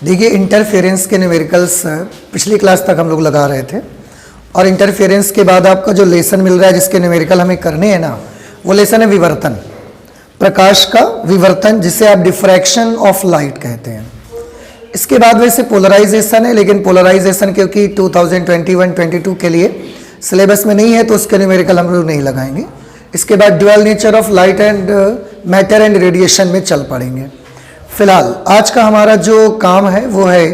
देखिए इंटरफेरेंस के न्यूमेरिकल्स पिछली क्लास तक हम लोग लगा रहे थे और इंटरफेरेंस के बाद आपका जो लेसन मिल रहा है जिसके न्यूमेरिकल हमें करने हैं ना, वो लेसन है विवर्तन, प्रकाश का विवर्तन, जिसे आप डिफ्रैक्शन ऑफ लाइट कहते हैं। इसके बाद वैसे पोलराइजेशन है, लेकिन पोलराइजेशन क्योंकि 2021-22 के लिए सिलेबस में नहीं है तो उसके न्यूमेरिकल हम लोग नहीं लगाएंगे। इसके बाद dual nature of light and matter and radiation में चल पड़ेंगे। फिलहाल आज का हमारा जो काम है वो है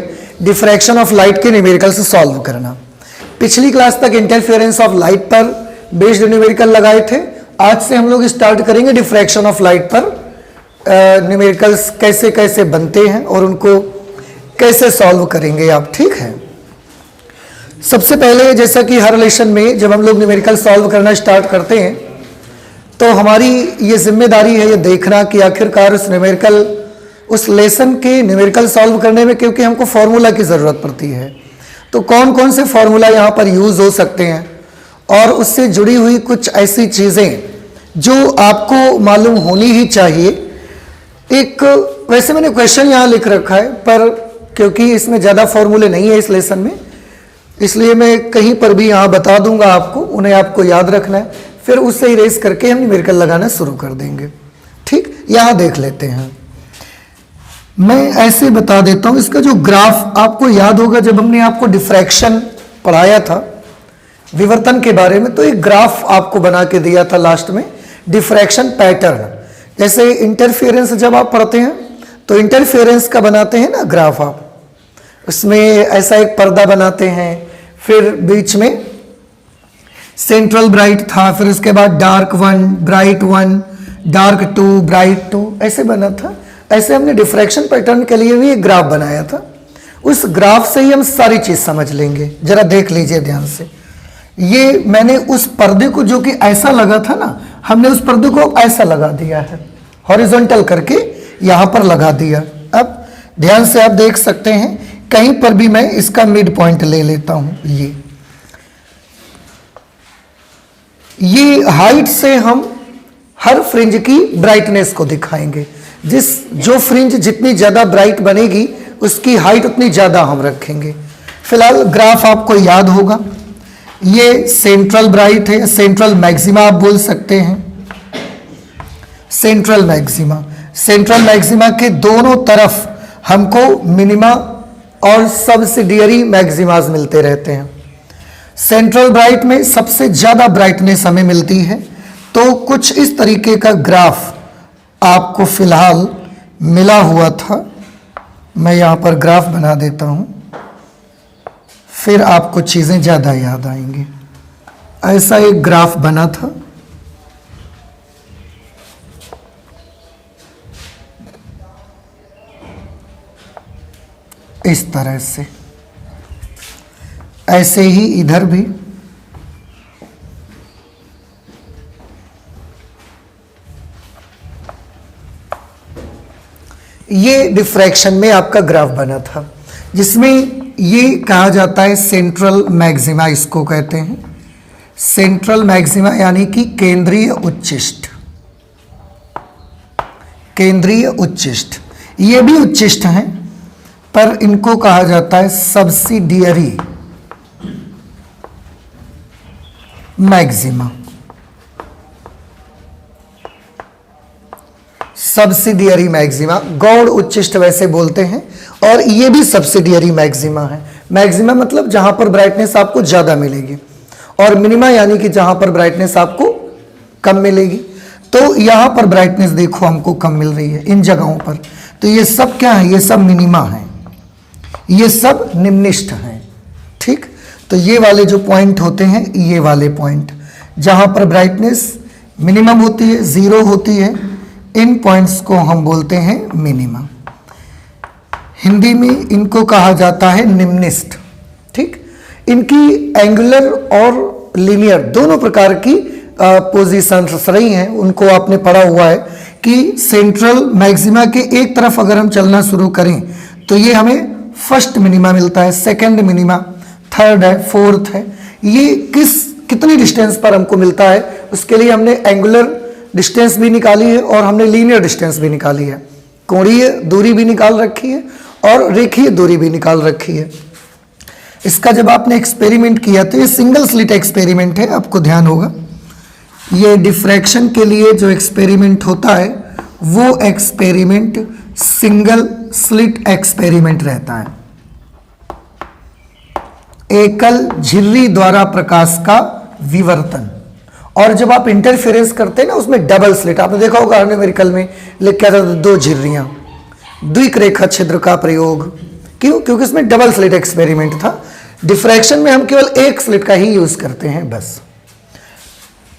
डिफ्रैक्शन ऑफ लाइट के न्यूमेरिकल से सॉल्व करना। पिछली क्लास तक इंटरफेरेंस ऑफ लाइट पर बेस्ड न्यूमेरिकल लगाए थे। आज से हम लोग स्टार्ट करेंगे डिफ्रैक्शन ऑफ लाइट पर न्यूमेरिकल्स कैसे कैसे बनते हैं और उनको कैसे सॉल्व करेंगे आप, ठीक है। सबसे पहले जैसा कि हर लेसन में जब हम लोग न्यूमेरिकल सॉल्व करना स्टार्ट करते हैं तो हमारी ये जिम्मेदारी है ये देखना कि आखिरकार उस लेसन के न्यूमेरिकल सॉल्व करने में क्योंकि हमको फॉर्मूला की ज़रूरत पड़ती है, तो कौन कौन से फॉर्मूला यहाँ पर यूज़ हो सकते हैं और उससे जुड़ी हुई कुछ ऐसी चीज़ें जो आपको मालूम होनी ही चाहिए। एक वैसे मैंने क्वेश्चन यहाँ लिख रखा है, पर क्योंकि इसमें ज़्यादा फॉर्मूले नहीं है इस लेसन में, इसलिए मैं कहीं पर भी यहाँ बता दूंगा आपको, उन्हें आपको याद रखना है, फिर उससे इरेज करके हम न्यूमेरिकल लगाना शुरू कर देंगे। ठीक, यहाँ देख लेते हैं। मैं ऐसे बता देता हूँ, इसका जो ग्राफ आपको याद होगा जब हमने आपको डिफ्रैक्शन पढ़ाया था विवर्तन के बारे में, तो एक ग्राफ आपको बना के दिया था लास्ट में, डिफ्रैक्शन पैटर्न। जैसे इंटरफेरेंस जब आप पढ़ते हैं तो इंटरफेरेंस का बनाते हैं ना ग्राफ, आप उसमें ऐसा एक पर्दा बनाते हैं, फिर बीच में सेंट्रल ब्राइट था, फिर उसके बाद डार्क 1, ब्राइट 1, डार्क 2, ब्राइट 2, ऐसे बना था। ऐसे हमने डिफ्रैक्शन पैटर्न के लिए भी एक ग्राफ बनाया था। उस ग्राफ से ही हम सारी चीज समझ लेंगे। जरा देख लीजिए ध्यान से। ये मैंने उस पर्दे को जो कि ऐसा लगा था ना, हमने उस पर्दे को ऐसा लगा दिया है, हॉरिजॉन्टल करके यहां पर लगा दिया। अब ध्यान से आप देख सकते हैं, कहीं पर भी मैं इसका मिड पॉइंट ले लेता हूं। ये हाइट से हम हर फ्रिंज की ब्राइटनेस को दिखाएंगे। जो फ्रिंज जितनी ज्यादा ब्राइट बनेगी उसकी हाइट उतनी ज्यादा हम रखेंगे। फिलहाल ग्राफ आपको याद होगा, ये सेंट्रल ब्राइट है, सेंट्रल मैक्सिमा आप बोल सकते हैं। सेंट्रल मैक्सिमा के दोनों तरफ हमको मिनिमा और सब्सिडियरी मैक्सिमास मिलते रहते हैं। सेंट्रल ब्राइट में सबसे ज्यादा ब्राइटनेस हमें मिलती है, तो कुछ इस तरीके का ग्राफ आपको फिलहाल मिला हुआ था। मैं यहां पर ग्राफ बना देता हूं, फिर आपको चीजें ज्यादा याद आएंगी। ऐसा एक ग्राफ बना था, इस तरह से। ऐसे ही इधर भी ये डिफ्रैक्शन में आपका ग्राफ बना था, जिसमें ये कहा जाता है सेंट्रल मैक्सिमा, इसको कहते हैं सेंट्रल मैक्सिमा, यानी कि केंद्रीय उच्चिष्ट। केंद्रीय उच्चिष्ट, ये भी उच्चिष्ट हैं, पर इनको कहा जाता है सब्सिडियरी मैक्सिमा। सब्सिडियरी मैक्सिमा, गौड़ उच्चिष्ट वैसे बोलते हैं, और ये भी सब्सिडियरी मैक्सिमा है। मैक्सिमा मतलब जहां पर ब्राइटनेस आपको ज्यादा मिलेगी, और मिनिमा यानी कि जहां पर ब्राइटनेस आपको कम मिलेगी। तो यहां पर ब्राइटनेस देखो हमको कम मिल रही है इन जगहों पर, तो ये सब क्या है, ये सब मिनिमा है, ये सब निम्निष्ठ हैं। ठीक, तो ये वाले जो पॉइंट होते हैं, ये वाले पॉइंट जहां पर ब्राइटनेस मिनिमम होती है, 0 होती है, इन पॉइंट्स को हम बोलते हैं मिनिमा। हिंदी में इनको कहा जाता है निम्निष्ठ। ठीक, इनकी एंगुलर और लीनियर दोनों प्रकार की पोजीशंस रही हैं। उनको आपने पढ़ा हुआ है कि सेंट्रल मैक्सिमा के एक तरफ अगर हम चलना शुरू करें तो ये हमें फर्स्ट मिनिमा मिलता है, सेकंड मिनिमा, थर्ड है, फोर्थ है। ये कितनी डिस्टेंस पर हमको मिलता है, उसके लिए हमने एंगुलर डिस्टेंस भी निकाली है और हमने लीनियर डिस्टेंस भी निकाली है, कोणीय दूरी भी निकाल रखी है और रेखीय दूरी भी निकाल रखी है। इसका जब आपने एक्सपेरिमेंट किया तो ये सिंगल स्लिट एक्सपेरिमेंट है, आपको ध्यान होगा। ये डिफ्रैक्शन के लिए जो एक्सपेरिमेंट होता है वो एक्सपेरिमेंट सिंगल स्लिट एक्सपेरिमेंट रहता है। एकल झिर्री द्वारा प्रकाश का विवर्तन। और जब आप इंटरफेरेंस करते हैं ना उसमें डबल स्लिट, आपने देखा होगा न्यूमेरिकल में लिखा था 2 झिर्रियां, द्विक रेखा छिद्र का प्रयोग। क्यों? क्योंकि इसमें डबल स्लिट एक्सपेरिमेंट था। डिफ्रैक्शन में हम केवल एक स्लिट का ही यूज करते हैं बस।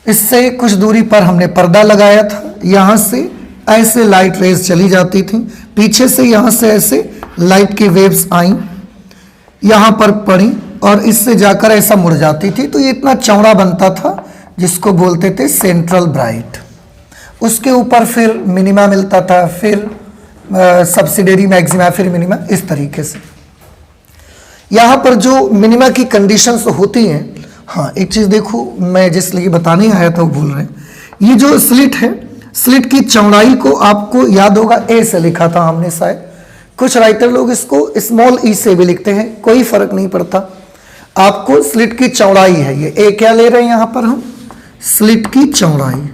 इससे कुछ दूरी पर हमने पर्दा लगाया था, यहां से ऐसे लाइट रेज चली जाती थी, पीछे से यहां से ऐसे लाइट की वेव्स आई, यहां पर पड़ी और इससे जाकर ऐसा मुड़ जाती थी। तो ये इतना चौड़ा बनता था जिसको बोलते थे सेंट्रल ब्राइट। उसके ऊपर फिर मिनिमा मिलता था, फिर सब्सिडियरी मैक्सिमा, फिर मिनिमा, इस तरीके से। यहां पर जो मिनिमा की कंडीशंस होती हैं, हाँ एक चीज देखो, मैं जिस लिए बताने आया था वो भूल रहे हैं। ये जो स्लिट है, स्लिट की चौड़ाई को आपको याद होगा ए से लिखा था हमने शायद। कुछ राइटर लोग इसको स्मॉल ई से भी लिखते हैं, कोई फर्क नहीं पड़ता। आपको स्लिट की चौड़ाई है ये ए, क्या ले रहे हैं यहां पर हम? स्लिट की चौड़ाई।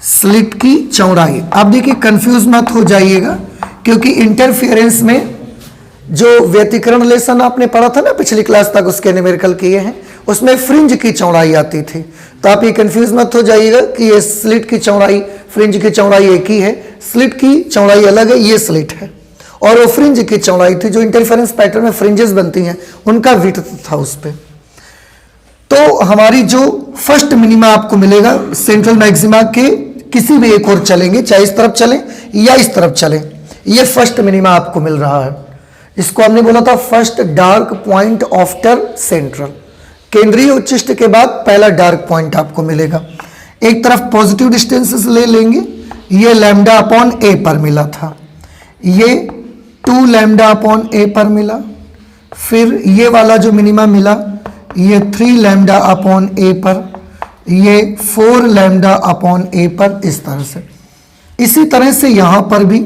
स्लिट की चौड़ाई। आप देखिए कंफ्यूज मत हो जाइएगा, क्योंकि इंटरफेरेंस में जो व्यतिकरण लेसन आपने पढ़ा था ना पिछली क्लास तक, उसके न्यूमेरिकल किए हैं, उसमें फ्रिंज की चौड़ाई आती थी। तो आप ये कंफ्यूज मत हो जाइएगा कि ये स्लिट की चौड़ाई फ्रिंज की चौड़ाई एक ही है। स्लिट की चौड़ाई अलग है, ये स्लिट है। और वो फ्रिंज की चौड़ाई थी, जो इंटरफेरेंस पैटर्न में फ्रिंजेस बनती हैं उनका विड्थ था उस पर। तो हमारी जो फर्स्ट मिनिमा आपको मिलेगा सेंट्रल मैक्सिमा के किसी भी एक और चलेंगे, चाहे इस तरफ चलें या इस तरफ चलें, ये फर्स्ट मिनिमा आपको मिल रहा है। इसको हमने बोला था first dark point after central. केंद्रीय उच्चिष्ट के बाद पहला डार्क पॉइंट आपको मिलेगा। एक तरफ पॉजिटिव डिस्टेंसेस ले लेंगे, ये लैम्डा अपॉन ए पर मिला था, ये 2 लैम्डा अपॉन ए पर मिला, फिर ये वाला जो मिनिमा मिला ये 3 लैम्डा अपॉन ए पर, ये 4 लैम्डा अपॉन ए पर, इस तरह से। इसी तरह से यहां पर भी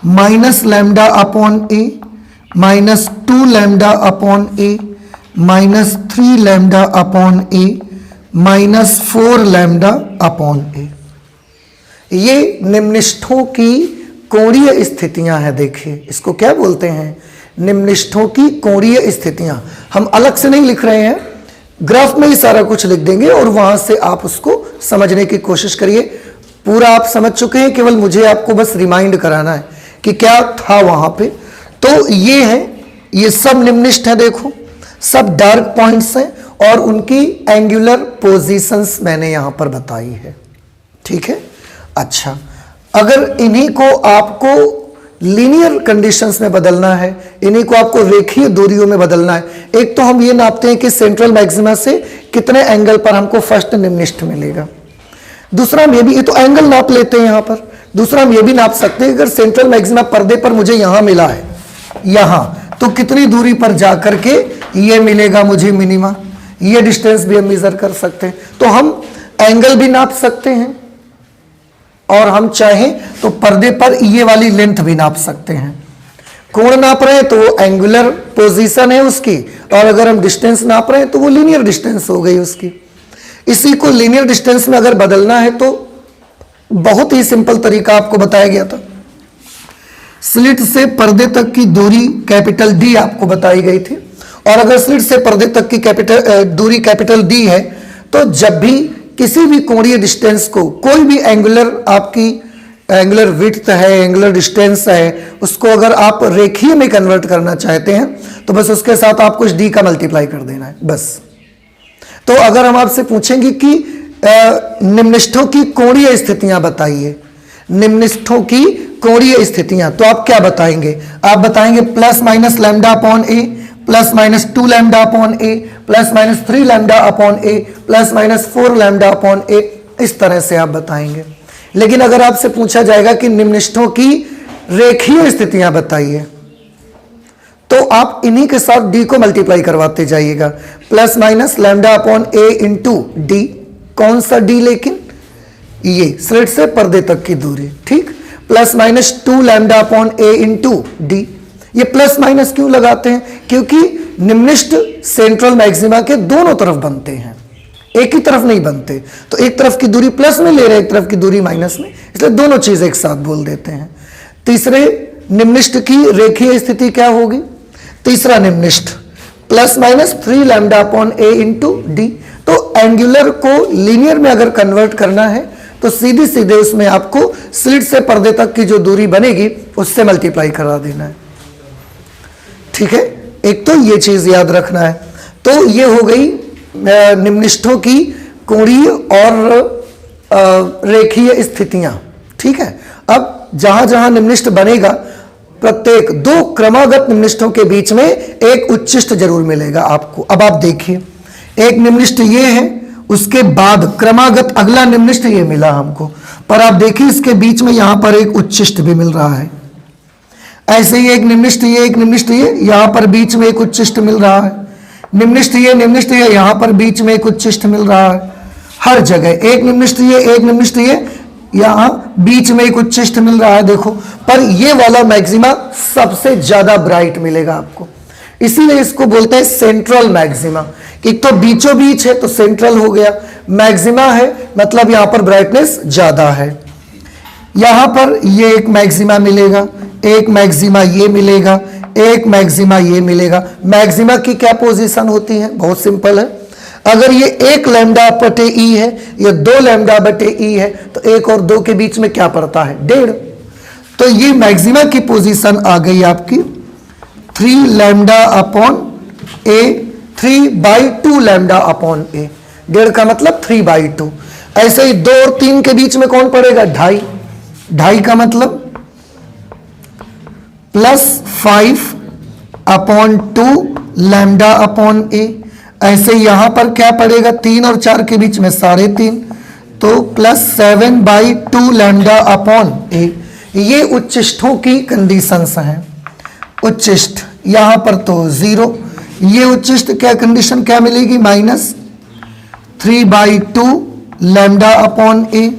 माइनस लैम्डा अपॉन ए, -2 लैम्डा अपॉन ए, -3 लैम्डा अपॉन ए, -4 लैम्डा अपॉन ए। ये निम्निष्ठों की कोणीय स्थितियां हैं। देखिए इसको क्या बोलते हैं? निम्निष्ठों की कोणीय स्थितियां। हम अलग से नहीं लिख रहे हैं, ग्राफ में ही सारा कुछ लिख देंगे और वहां से आप उसको समझने की कोशिश करिए। पूरा आप समझ चुके हैं, केवल मुझे आपको बस रिमाइंड कराना है कि क्या था वहां पे। तो ये है, ये सब निम्निष्ठ है, देखो सब डार्क पॉइंट्स हैं और उनकी एंगुलर पोजीशंस मैंने यहां पर बताई है। ठीक है, अच्छा अगर इन्हीं को आपको लीनियर कंडीशंस में बदलना है, इन्हीं को आपको रेखीय दूरियों में बदलना है, एक तो हम ये नापते हैं कि सेंट्रल मैक्सिमा से कितने एंगल पर हमको फर्स्ट निम्निष्ठ मिलेगा। दूसरा हम ये भी, ये तो एंगल नाप लेते हैं यहां पर। दूसरा हम ये भी नाप सकते हैं, अगर सेंट्रल मैक्सिमा पर्दे पर मुझे यहां मिला है, यहां, तो कितनी दूरी पर जाकर के ये मिलेगा मुझे मिनिमा, ये डिस्टेंस भी हम मेजर कर सकते हैं। तो हम एंगल भी नाप सकते हैं और हम चाहें तो पर्दे पर ये वाली लेंथ भी नाप सकते हैं। कोण नाप रहे हैं तो वो एंगुलर पोजीशन है उसकी, और अगर हम डिस्टेंस नाप रहे हैं तो वो लीनियर डिस्टेंस हो गई उसकी। इसी को लीनियर डिस्टेंस में अगर बदलना है तो बहुत ही सिंपल तरीका आपको बताया गया था। स्लिट से पर्दे तक की दूरी कैपिटल डी आपको बताई गई थी, और अगर स्लिट से पर्दे तक की दूरी कैपिटल डी है तो जब भी किसी भी कोणीय डिस्टेंस को, कोई भी एंगुलर आपकी एंगुलर विड्थ है, एंगुलर डिस्टेंस है, उसको अगर आप रेखीय में कन्वर्ट करना चाहते हैं तो बस उसके साथ आपको इस डी का मल्टीप्लाई कर देना है बस। तो अगर हम आपसे पूछेंगे कि निम्निष्ठों की कोणीय स्थितियां बताइए, निम्निष्ठों की कोणीय स्थितियां, तो आप क्या बताएंगे? आप बताएंगे प्लस माइनस लैम्डा अपॉन ए, +-2 लैम्डा अपॉन ए, +-3 लैम्डा अपॉन ए, +-4 लैम्डा अपॉन ए, इस तरह से आप बताएंगे। लेकिन अगर आपसे पूछा जाएगा कि निम्निष्ठों की रेखीय स्थितियां बताइए, तो आप इन्हीं के साथ डी को मल्टीप्लाई करवाते जाइएगा। +- लैम्डा अपॉन ए इंटू डी, कौन सा डी? लेकिन ये स्लिट से पर्दे तक की दूरी, ठीक, प्लस माइनस 2 लैम्डा अपॉन ए इंटू डी। ये प्लस माइनस क्यों लगाते हैं? क्योंकि निम्निष्ठ सेंट्रल मैक्सिमा के दोनों तरफ बनते हैं, एक ही तरफ नहीं बनते। तो एक तरफ की दूरी प्लस में ले रहे हैं, एक तरफ की दूरी माइनस में, इसलिए दोनों चीज एक साथ बोल देते हैं। तीसरे निम्निष्ठ की रेखीय स्थिति क्या होगी? तीसरा निम्निष्ठ प्लस माइनस 3 लैम्डा अपॉन ए इंटू डी। तो एंगुलर को लीनियर में अगर कन्वर्ट करना है तो सीधे सीधे उसमें आपको स्लिट से पर्दे तक की जो दूरी बनेगी उससे मल्टीप्लाई करा देना है, ठीक है। एक तो ये चीज याद रखना है। तो ये हो गई निम्निष्ठों की कोणीय और रेखीय स्थितियां, ठीक है। अब जहां जहां निम्निष्ठ बनेगा, प्रत्येक 2 क्रमागत निम्निष्ठों के बीच में एक उच्चिष्ठ जरूर मिलेगा आपको। अब आप देखिए, एक निम्निष्ठ ये है, उसके बाद क्रमागत अगला निम्निष्ठ ये मिला हमको, पर आप देखिए इसके बीच में यहां पर एक उच्चिष्ठ भी मिल रहा है। ऐसे ही एक निम्निष्ठ ये, एक निम्निष्ठ ये, यहां पर बीच में एक उच्चिष्ठ मिल रहा है। निम्निष्ठ ये, यहां पर बीच में एक उच्चिष्ठ मिल रहा है। हर जगह एक निम्निष्ठ ये, एक निम्निष्ठ ये, यहां बीच में एक उच्चिष्ठ मिल रहा है, देखो। पर ये वाला मैक्सिमा सबसे ज्यादा ब्राइट मिलेगा आपको, इसीलिए इसको बोलते हैं सेंट्रल मैक्सिमा। एक तो बीचों बीच है तो सेंट्रल हो गया, मैक्सिमा है मतलब यहां पर ब्राइटनेस ज्यादा है। यहां पर ये एक मैक्सिमा मिलेगा, एक मैक्सिमा ये मिलेगा, एक मैक्सिमा ये मिलेगा। मैक्सिमा की क्या पोजीशन होती है? बहुत सिंपल है। अगर ये 1 लैम्डा बटे ई है, ये 2 लैम्डा बटे ई है, तो 1 और 2 के बीच में क्या पड़ता है? 1.5। तो ये मैक्सिमा की पोजीशन आ गई आपकी 3 लैम्डा अपॉन ए, 3/2 लैम्डा अपॉन ए। 1.5 का मतलब 3/2। ऐसे ही 2 और 3 के बीच में कौन पड़ेगा? 2.5। 2.5 का मतलब +5/2 लैम्डा अपॉन ए। ऐसे यहां पर क्या पड़ेगा? 3 और 4 के बीच में 3.5, तो +7/2 लैम्डा अपॉन ए। ये उच्चिष्ठों की कंडीशंस हैं। उच्चिष्ठ यहां पर तो 0, ये उच्चिष्ठ क्या कंडीशन क्या मिलेगी? -3/2 लैम्डा अपॉन ए,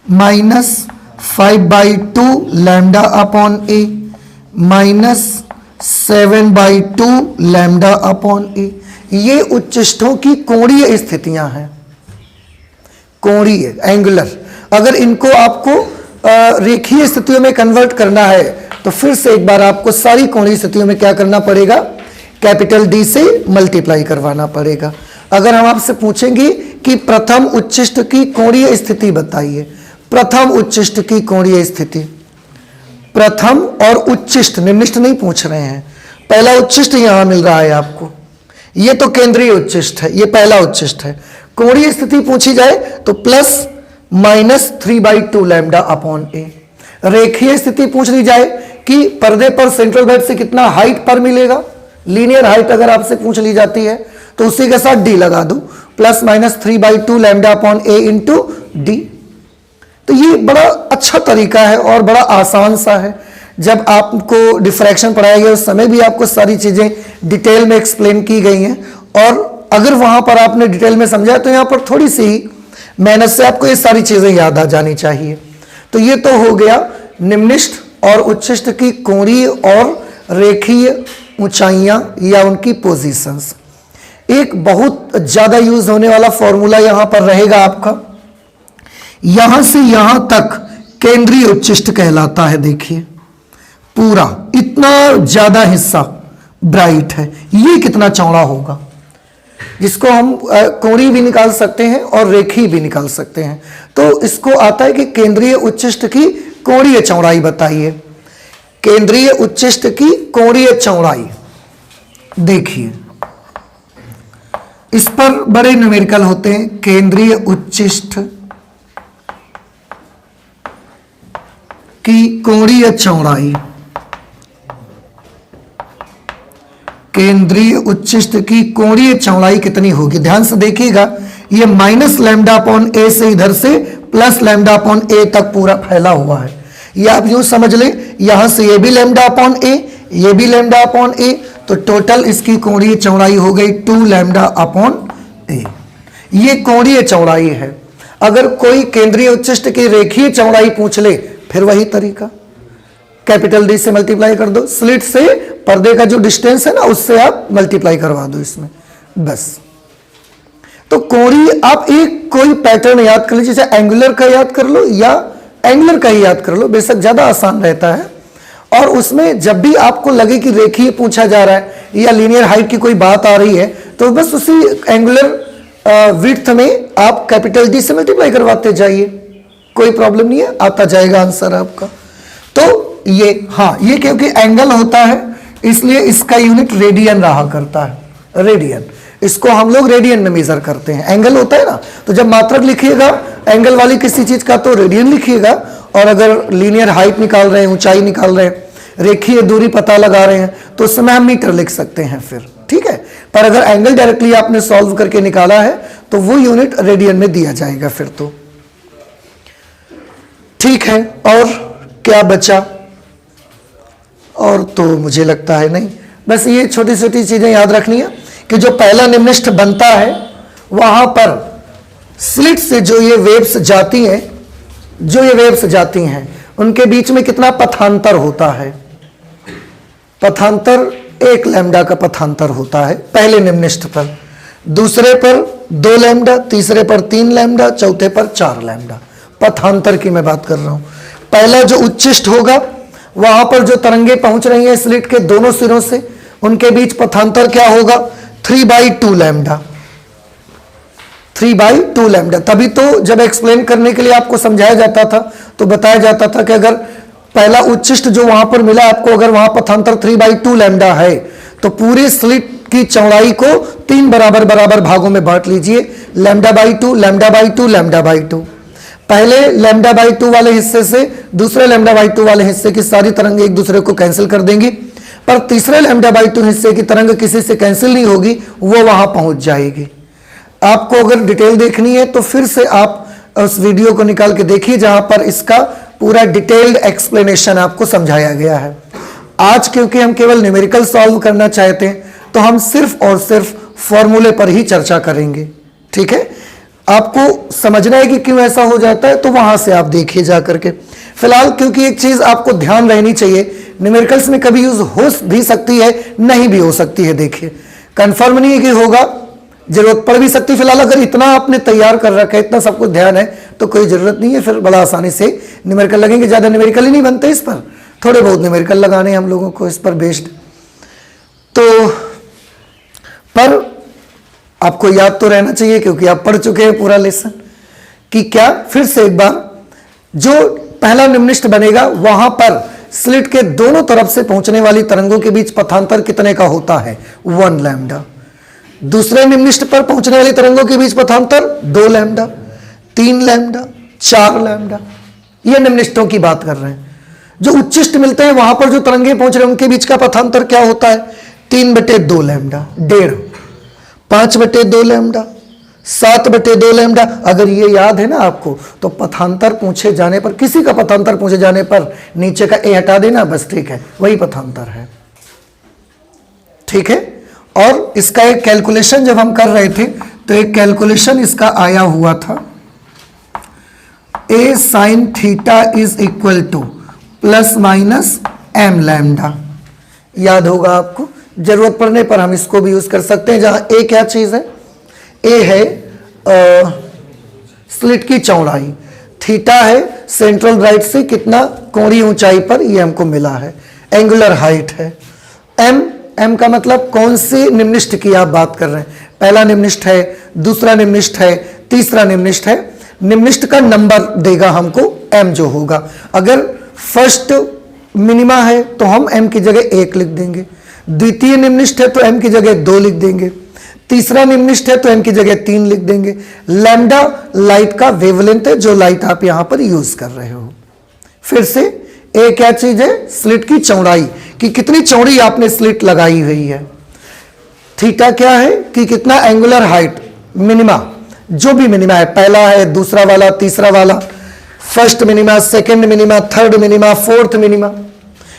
-5/2 लैम्डा अपॉन ए, -7/2 लैम्डा अपॉन ए। ये उच्चिष्ठों की कोणीय स्थितियां हैं, कोणीय एंगुलर। अगर इनको आपको रेखीय स्थितियों में कन्वर्ट करना है तो फिर से एक बार आपको सारी कोणीय स्थितियों में क्या करना पड़ेगा? कैपिटल डी से मल्टीप्लाई करवाना पड़ेगा। अगर हम आपसे पूछेंगे कि प्रथम उच्चिष्ठ की कोणीय स्थिति बताइए, प्रथम उच्चिष्ठ की कोणीय स्थिति, प्रथम और उच्चिष्ठ, निम्निष्ठ नहीं पूछ रहे हैं। पहला उच्चिष्ठ यहां मिल रहा है आपको, ये तो केंद्रीय उच्चिष्ठ है, ये पहला उच्चिष्ठ है। कोणीय स्थिति पूछी जाए तो +-3/2 लैम्डा अपॉन ए। रेखीय स्थिति पूछ ली जाए कि पर्दे पर सेंट्रल बेड से कितना हाइट पर मिलेगा, लीनियर हाइट अगर आपसे पूछ ली जाती है तो उसी के साथ डी लगा दो, +-3/2 लैम्डा अपॉन ए इंटू डी। तो ये बड़ा अच्छा तरीका है और बड़ा आसान सा है। जब आपको डिफ्रैक्शन पढ़ाया गया उस समय भी आपको सारी चीजें डिटेल में एक्सप्लेन की गई हैं, और अगर वहां पर आपने डिटेल में समझा तो यहां पर थोड़ी सी मेहनत से आपको ये सारी चीजें याद आ जानी चाहिए। तो ये तो हो गया निम्निष्ठ और उच्चिष्ठ की कोणीय और रेखीय ऊंचाइयां या उनकी पोजीशंस। एक बहुत ज्यादा यूज होने वाला फॉर्मूला यहां पर रहेगा आपका, यहां से यहां तक केंद्रीय उच्चिष्ठ कहलाता है। देखिए पूरा इतना ज्यादा हिस्सा ब्राइट है, ये कितना चौड़ा होगा, जिसको हम कोणीय भी निकाल सकते हैं और रेखीय भी निकाल सकते हैं। तो इसको आता है कि केंद्रीय उच्चिष्ठ की कोणीय चौड़ाई बताइए। केंद्रीय उच्चिष्ठ की कोणीय चौड़ाई देखिए, इस पर बड़े न्यूमेरिकल होते हैं। केंद्रीय उच्चिष्ठ की कोणीय चौड़ाई, केंद्रीय उच्चिष्ठ की कोणीय चौड़ाई कितनी होगी? ध्यान से देखिएगा, ये -λ/a से इधर से +λ/a तक पूरा फैला हुआ है। ये आप यूं समझ लें, यहां से ये भी λ/a, ये भी λ/a, तो टोटल इसकी कोणीय चौड़ाई हो गई 2 λ/a। ये कोणीय चौड़ाई है। अगर कोई केंद्रीय उच्चिष्ट की रेखीय चौड़ाई पूछ ले, फिर वही तरीका, कैपिटल डी से मल्टीप्लाई कर दो, स्लिट से पर्दे का जो डिस्टेंस है ना उससे आप मल्टीप्लाई करवा दो इसमें, बस। तो कोणीय आप एक कोई पैटर्न याद कर लीजिए, जैसे एंगुलर का याद कर लो या एंगुलर का ही याद कर लो, बेशक ज्यादा आसान रहता है। और उसमें जब भी आपको लगे कि रेखीय पूछा जा रहा है या लीनियर हाइट की कोई बात आ रही है, तो बस उसी एंगुलर विड्थ में आप कैपिटल डी से मल्टीप्लाई करवाते जाइए, कोई प्रॉब्लम नहीं है, आता जाएगा आंसर आपका। तो ये, हाँ, ये क्योंकि एंगल होता है इसलिए इसका यूनिट रेडियन रहा करता है, रेडियन। इसको हम लोग रेडियन में मेजर करते हैं। एंगल होता है ना, तो जब मात्रक लिखिएगा एंगल वाली किसी चीज का तो रेडियन लिखिएगा, और अगर लीनियर हाइट निकाल रहे हैं, ऊंचाई निकाल रहे हैं, रेखीय दूरी पता लगा रहे हैं, तो उस समय हम मीटर लिख सकते हैं फिर, ठीक है। पर अगर एंगल डायरेक्टली आपने सॉल्व करके निकाला है तो वो यूनिट रेडियन में दिया जाएगा फिर तो, ठीक है। और क्या बचा? और तो मुझे लगता है नहीं, बस ये छोटी छोटी चीजें याद रखनी है कि जो पहला निम्निष्ठ बनता है वहां पर स्लिट से जो ये वेव्स जाती हैं, जो ये वेव्स जाती हैं उनके बीच में कितना पथांतर होता है? पथांतर 1 लैम्डा का पथांतर होता है पहले निम्निष्ठ पर, दूसरे पर 2 लैम्डा, तीसरे पर 3 लैम्डा, चौथे पर 4 लैम्डा। पथांतर की मैं बात कर रहा हूं। पहला जो उच्चिष्ट होगा वहां पर जो तरंगे पहुंच रही हैं स्लिट के दोनों सिरों से, उनके बीच पथांतर क्या होगा? 3/2 लैम्डा, 3/2 लैम्डा। तभी तो जब एक्सप्लेन करने के लिए आपको समझाया जाता था तो बताया जाता था कि अगर पहला उच्चिष्ट जो वहां पर मिला आपको, अगर वहां पथांतर 3/2 लैम्डा है तो पूरे स्लिट की चौड़ाई को 3 बराबर बराबर भागों में बांट लीजिए, λ/2, λ/2, λ/2। पहले λ/2 वाले हिस्से से दूसरे λ/2 वाले हिस्से की सारी तरंग एक दूसरे को कैंसिल कर देंगी, पर तीसरे λ/2 हिस्से की तरंग किसी से कैंसिल नहीं होगी, वो वहां पहुंच जाएगी। आपको अगर डिटेल देखनी है तो फिर से आप उस वीडियो को निकाल के देखिए जहां पर इसका पूरा डिटेल्ड एक्सप्लेनेशन आपको समझाया गया है। आज क्योंकि हम केवल न्यूमेरिकल सॉल्व करना चाहते हैं तो हम सिर्फ और सिर्फ फॉर्मूले पर ही चर्चा करेंगे, ठीक है। आपको समझना है कि क्यों ऐसा हो जाता है तो वहां से आप देखिए जा करके। फिलहाल क्योंकि एक चीज आपको ध्यान रहनी चाहिए, न्यूमेरिकल्स में कभी यूज हो भी सकती है, नहीं भी हो सकती है। देखिए, कंफर्म नहीं है कि होगा, जरूरत पड़ भी सकती है। फिलहाल अगर इतना आपने तैयार कर रखा है, इतना सब कुछ ध्यान है, तो कोई जरूरत नहीं है, फिर बड़ा आसानी से न्यूमेरिकल लगेंगे। ज्यादा न्यूमेरिकल ही नहीं बनते इस पर, थोड़े बहुत न्यूमेरिकल लगाने हम लोगों को इस पर बेस्ड। तो पर आपको याद तो रहना चाहिए क्योंकि आप पढ़ चुके हैं पूरा लेसन, कि क्या फिर से एक बार जो पहला निम्निष्ठ बनेगा वहां पर स्लिट के दोनों तरफ से पहुंचने वाली तरंगों के बीच पथांतर कितने का होता है? 1 लैम्डा। दूसरे निम्निष्ठ पर पहुंचने वाली तरंगों के बीच पथांतर 2 लैम्डा, 3 लैम्डा, 4 लैम्डा। ये निम्निष्ठों की बात कर रहे हैं। जो उच्चिष्ट मिलते हैं वहां पर जो तरंगे पहुंच रहे हैं उनके बीच का पथांतर क्या होता है? 3/2 लैम्डा, 1.5, 5/2 लैम्डा, 7/2 लैम्डा। अगर ये याद है ना आपको, तो पथांतर पूछे जाने पर, किसी का पथांतर पूछे जाने पर नीचे का ए हटा देना, बस, ठीक है, वही पथांतर है, ठीक है। और इसका एक कैलकुलेशन जब हम कर रहे थे तो एक कैलकुलेशन इसका आया हुआ था, a sine theta is equal to ±m lambda. याद होगा आपको, जरूरत पड़ने पर हम इसको भी यूज कर सकते हैं। जहां ए क्या चीज है? ए है स्लिट की चौड़ाई, थीटा है सेंट्रल राइट से कितना कोणीय ऊंचाई पर, ये हमको मिला है, एंगुलर हाइट है। एम का मतलब कौन से निम्निष्ठ की आप बात कर रहे हैं? पहला निम्निष्ठ है, दूसरा निम्निष्ठ है, तीसरा निम्निष्ठ है। निम्निष्ठ का नंबर देगा हमको एम जो होगा। अगर फर्स्ट मिनिमा है तो हम एम की जगह 1 लिख देंगे, द्वितीय निम्निष्ठ है तो एम की जगह 2 लिख देंगे, तीसरा निम्निष्ठ है तो एम की जगह 3 लिख देंगे। लैम्डा लाइट का वेवलेंथ है जो लाइट आप यहां पर यूज कर रहे हो। फिर से ए क्या चीज है? स्लिट की चौड़ाई, कि कितनी चौड़ी आपने स्लिट लगाई हुई है। थीटा क्या है? कि कितना एंगुलर हाइट, मिनिमा, जो भी मिनिमा है, पहला है, दूसरा वाला, तीसरा वाला, first minima, second minima, third minima, fourth minima,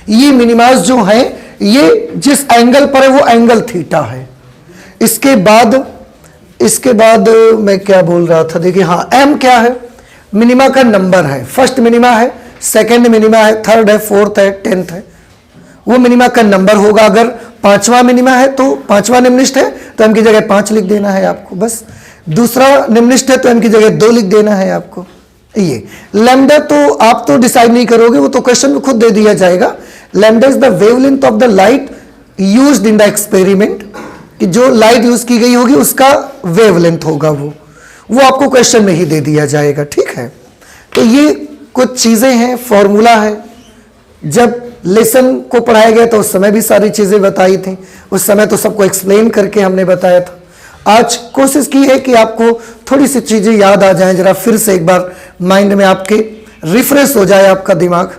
ये मिनिमास जो हैं ये जिस एंगल पर है वो एंगल थीटा है। इसके बाद इसके बाद मैं क्या बोल रहा था, देखिए हाँ, एम क्या है, मिनिमा का नंबर है, फर्स्ट मिनिमा है, सेकंड मिनिमा है, थर्ड है, फोर्थ है, 10th है, वो मिनिमा का नंबर होगा। अगर पांचवा मिनिमा है तो पांचवा निम्नलिखित है तो एम की जगह 5 लिख देना है आपको, बस। दूसरा निम्नलिखित है तो एम की जगह 2 लिख देना है आपको। ये लैम्डा तो आप तो डिसाइड नहीं करोगे, वो तो क्वेश्चन में खुद दे दिया जाएगा। Lambda is the wavelength of the light used in the experiment, कि जो लाइट यूज की गई होगी उसका वेवलेंथ होगा, वो आपको क्वेश्चन में ही दे दिया जाएगा, ठीक है। तो ये कुछ चीजें हैं, फॉर्मूला है। जब लेसन को पढ़ाया गया तो उस समय भी सारी चीजें बताई थी, उस समय तो सबको एक्सप्लेन करके हमने बताया था। आज कोशिश की है कि आपको थोड़ी सी चीजें याद आ जाएं, जरा फिर से एक बार माइंड में आपके रिफ्रेश हो जाए आपका दिमाग।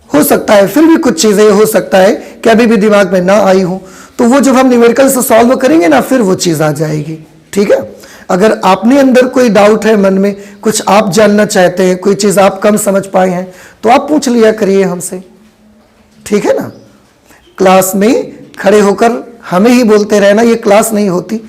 हो सकता है फिर भी कुछ चीजें हो सकता है कि अभी भी दिमाग में ना आई हो, तो वो जब हम न्यूमेरिकल से सॉल्व करेंगे ना, फिर वो चीज आ जाएगी, ठीक है। अगर आपने अंदर कोई डाउट है मन में, कुछ आप जानना चाहते हैं, कोई चीज आप कम समझ पाए हैं, तो आप पूछ लिया करिए हमसे, ठीक है ना। क्लास में खड़े होकर हमें ही बोलते रहना, ये क्लास नहीं होती।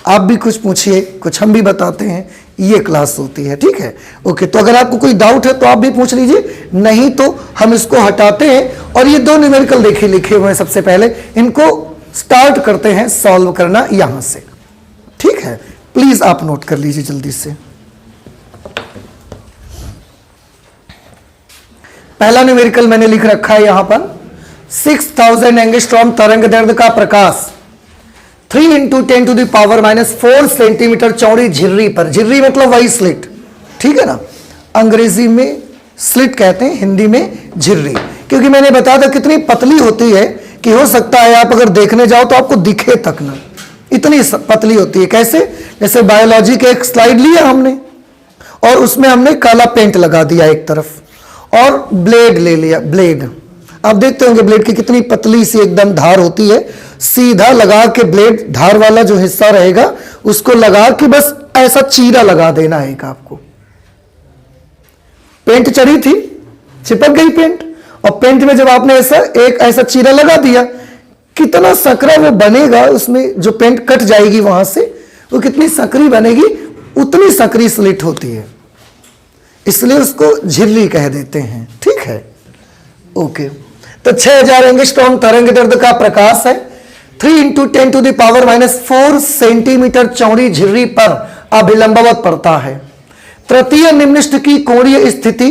आप भी कुछ पूछिए, कुछ हम भी बताते हैं, ये क्लास होती है, ठीक है। ओके, तो अगर आपको कोई डाउट है तो आप भी पूछ लीजिए, नहीं तो हम इसको हटाते हैं और ये 2 न्यूमेरिकल देखिए लिखे हुए हैं। सबसे पहले इनको स्टार्ट करते हैं सॉल्व करना यहां से, ठीक है। प्लीज आप नोट कर लीजिए जल्दी से। पहला न्यूमेरिकल मैंने लिख रखा है यहां पर, 6000 एंगस्ट्रॉम तरंग दैर्ध्य का प्रकाश 3 × 10⁻⁴ सेंटीमीटर चौड़ी झिर्री पर, झिर्री मतलब वही स्लिट, ठीक है ना। अंग्रेजी में स्लिट कहते हैं, हिंदी में झिर्री, क्योंकि मैंने बताया था कितनी पतली होती है कि हो सकता है आप अगर देखने जाओ तो आपको दिखे तक ना, इतनी पतली होती है। कैसे, जैसे बायोलॉजी के एक स्लाइड लिया हमने और उसमें हमने काला पेंट लगा दिया एक तरफ और ब्लेड ले लिया, ब्लेड आप देखते होंगे ब्लेड की कितनी पतली सी एकदम धार होती है, सीधा लगा के ब्लेड धार वाला जो हिस्सा रहेगा उसको लगा के बस ऐसा चीरा लगा देना है। आपको पेंट चढ़ी थी, चिपक गई पेंट, और पेंट में जब आपने ऐसा चीरा लगा दिया, कितना सकरा वो बनेगा, उसमें जो पेंट कट जाएगी वहां से, वो कितनी सकरी बनेगी, उतनी सकरी स्लिट होती है, इसलिए उसको झिल्ली कह देते हैं, ठीक है। ओके, तो 6000 एंगस्ट्रॉम तरंग दैर्ध्य का प्रकाश है, 3 × 10⁻⁴ सेंटीमीटर चौड़ी झिर्री पर अभिलंबवत पड़ता है। तृतीय निम्नलिखित की कोणीय स्थिति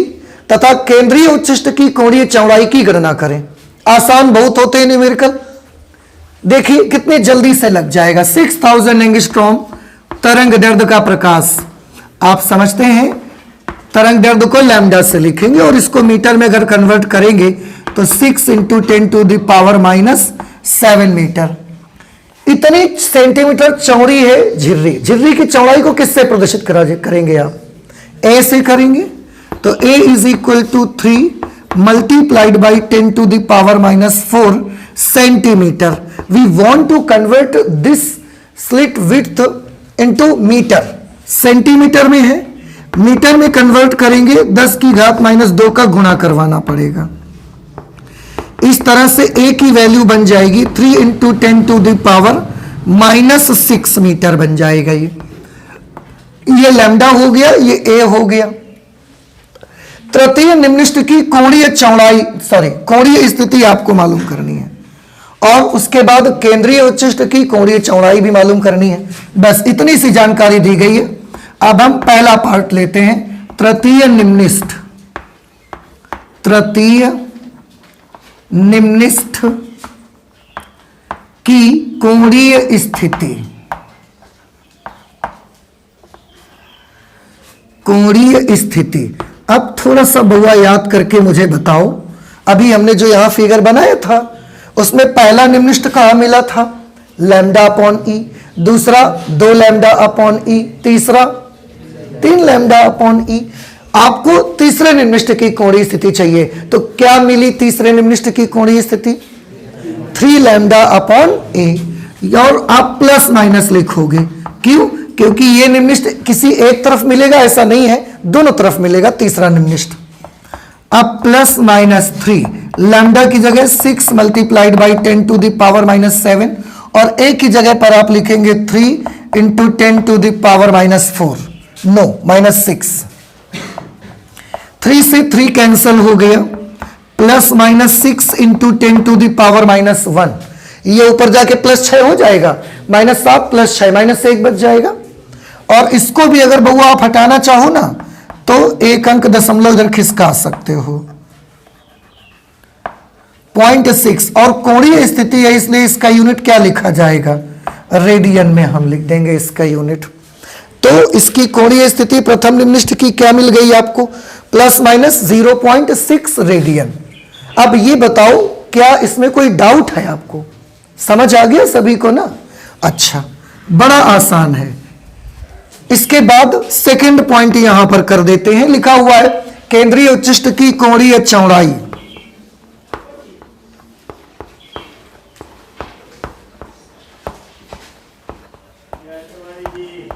तथा केंद्रीय उच्चिष्ट की कोणीय चौड़ाई की गणना करें। आसान बहुत होते हैं न्यूमेरिकल, देखिए कितने जल्दी से लग जाएगा। 6000 एंगस्ट्रॉम तरंग दैर्ध्य का प्रकाश, आप समझते हैं तरंग दैर्ध्य को लैम्डा से लिखेंगे और इसको मीटर में अगर कन्वर्ट करेंगे तो 6 × 10⁻⁷ मीटर, इतनी सेंटीमीटर चौड़ी है झिर्री। झिर्री की चौड़ाई को किससे प्रदर्शित करेंगे आप, ए से करेंगे, तो a = 3 × 10⁻⁴ centimetre. We want to convert this slit width into metre, centimetre में है, मीटर में कन्वर्ट करेंगे 10⁻⁻² का गुणा करवाना पड़ेगा। इस तरह से a की वैल्यू बन जाएगी 3 × 10⁻⁻6 मीटर बन जाएगा। ये लैम्डा हो गया, ये a हो गया। तृतीय निम्नलिखित की कोणीय चौड़ाई, कोणीय स्थिति आपको मालूम करनी है और उसके बाद केंद्रीय उच्चिष्ट की कोणीय चौड़ाई भी मालूम करनी है। बस इतनी सी जानकारी दी गई है। अब हम पहला पार्ट लेते हैं, तृतीय निम्नलिखित की कोणीय स्थिति, कोणीय स्थिति। अब थोड़ा सा बउआ याद करके मुझे बताओ, अभी हमने जो यहां फिगर बनाया था उसमें पहला निम्नलिखित कहां मिला था, λ/e, दूसरा 2 λ/e, तीसरा 3 λ/e। आपको तीसरे निम्नलिखित की कोणीय स्थिति चाहिए, तो क्या मिली तीसरे निम्नलिखित की कोणीय स्थिति, 3 λ/a, और आप प्लस माइनस लिखोगे, क्यों, क्योंकि ये निम्नलिखित किसी एक तरफ मिलेगा ऐसा नहीं है, दोनों तरफ मिलेगा तीसरा निम्नलिखित। अब +-3 लैम्डा की जगह 6 × 10⁻⁷ और a की जगह पर आप लिखेंगे 3 into 10 to the power -4, no -6। 3 से 3 कैंसल हो गया, plus -6 into 10 to the power -1, ये ऊपर जाके +6 हो जाएगा, -7 + 6 -1 बच जाएगा। और इसको भी अगर बउआ आप हटाना चाहो ना तो एक अंक दशमलव इधर खिसका सकते हो, 0.6। और कोणीय स्थिति है इसलिए इसका यूनिट क्या लिखा जाएगा, रेडियन में हम लिख देंगे इसका यूनिट। तो इसकी कोणीय स्थिति प्रथम निम्निष्ठ की क्या मिल गई आपको, ±0.6 रेडियन। अब ये बताओ क्या इसमें कोई डाउट है आपको, समझ आ गया सभी को ना? अच्छा, बड़ा आसान है। इसके बाद सेकंड पॉइंट यहां पर कर देते हैं, लिखा हुआ है केंद्रीय उच्चिष्ट की कोणीय चौड़ाई।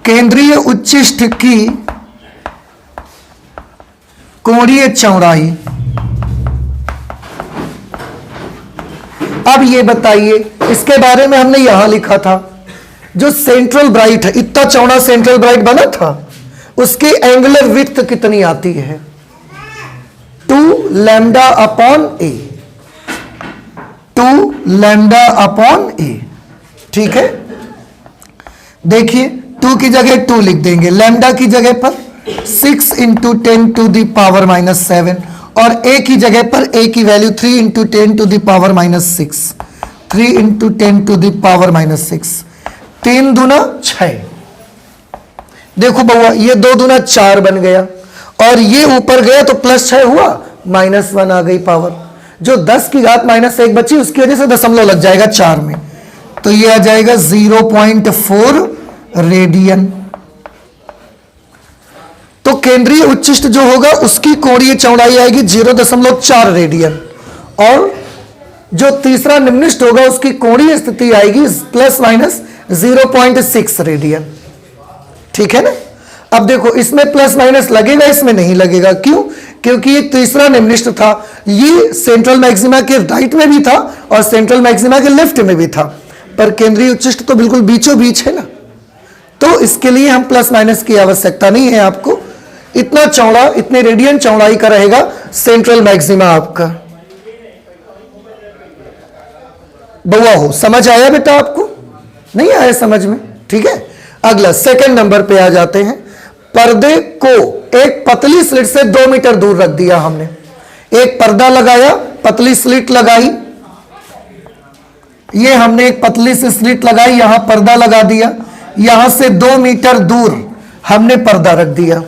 केंद्रीय उच्चिष्ट की कोणीय चौड़ाई। अब ये बताइए, इसके बारे में हमने यहां लिखा था, जो सेंट्रल ब्राइट है, इतना चौड़ा सेंट्रल ब्राइट बना था, उसकी एंगुलर विड्थ कितनी आती है, 2 λ/a, 2 λ/a। ठीक है, देखिए 2 की जगह 2 लिख देंगे, लैम्डा की जगह पर 6 इंटू 10 टू द पावर -7, और a की जगह पर a की value 3 into 10 to the power -6, 3 into 10 to the power -6, 3 दूना 6। देखो बउआ, ये 2 दूना 4 बन गया, और ये ऊपर गया तो +6 हुआ, -1 आ गई पावर। जो 10 की घात -1 बची उसकी वजह से दशमलव लग जाएगा 4 में, तो ये आ जाएगा 0.4 रेडियन। तो केंद्रीय उच्चिष्ट जो होगा उसकी कोणीय चौड़ाई आएगी 0.4 रेडियन, और जो तीसरा निम्निष्ठ होगा उसकी कोणीय स्थिति आएगी ±0.6 रेडियन। ठीक है ना? अब देखो इसमें ± लगेगा, इसमें नहीं लगेगा, क्यों? क्योंकि ये तीसरा निम्निष्ठ था, ये सेंट्रल मैक्सिमा के राइट में भी था और सेंट्रल मैक्सिमा के लेफ्ट में भी था, पर केंद्रीय उच्चिष्ट तो बिल्कुल बीचों बीच है ना, तो इसके लिए हम ± की आवश्यकता नहीं है आपको। इतना चौड़ा, इतने रेडियन चौड़ाई का रहेगा सेंट्रल मैक्सिमा आपका। बउआ हो, समझ आया बेटा आपको? नहीं आया समझ में? ठीक है, अगला सेकंड नंबर पे आ जाते हैं। पर्दे को एक पतली स्लिट से 2 मीटर दूर रख दिया हमने, एक पर्दा लगाया, पतली स्लिट लगाई, ये हमने एक पतली सी स्लिट लगाई, यहां पर्दा लगा दिया, यहां से 2 मीटर दूर हमने पर्दा रख दिया।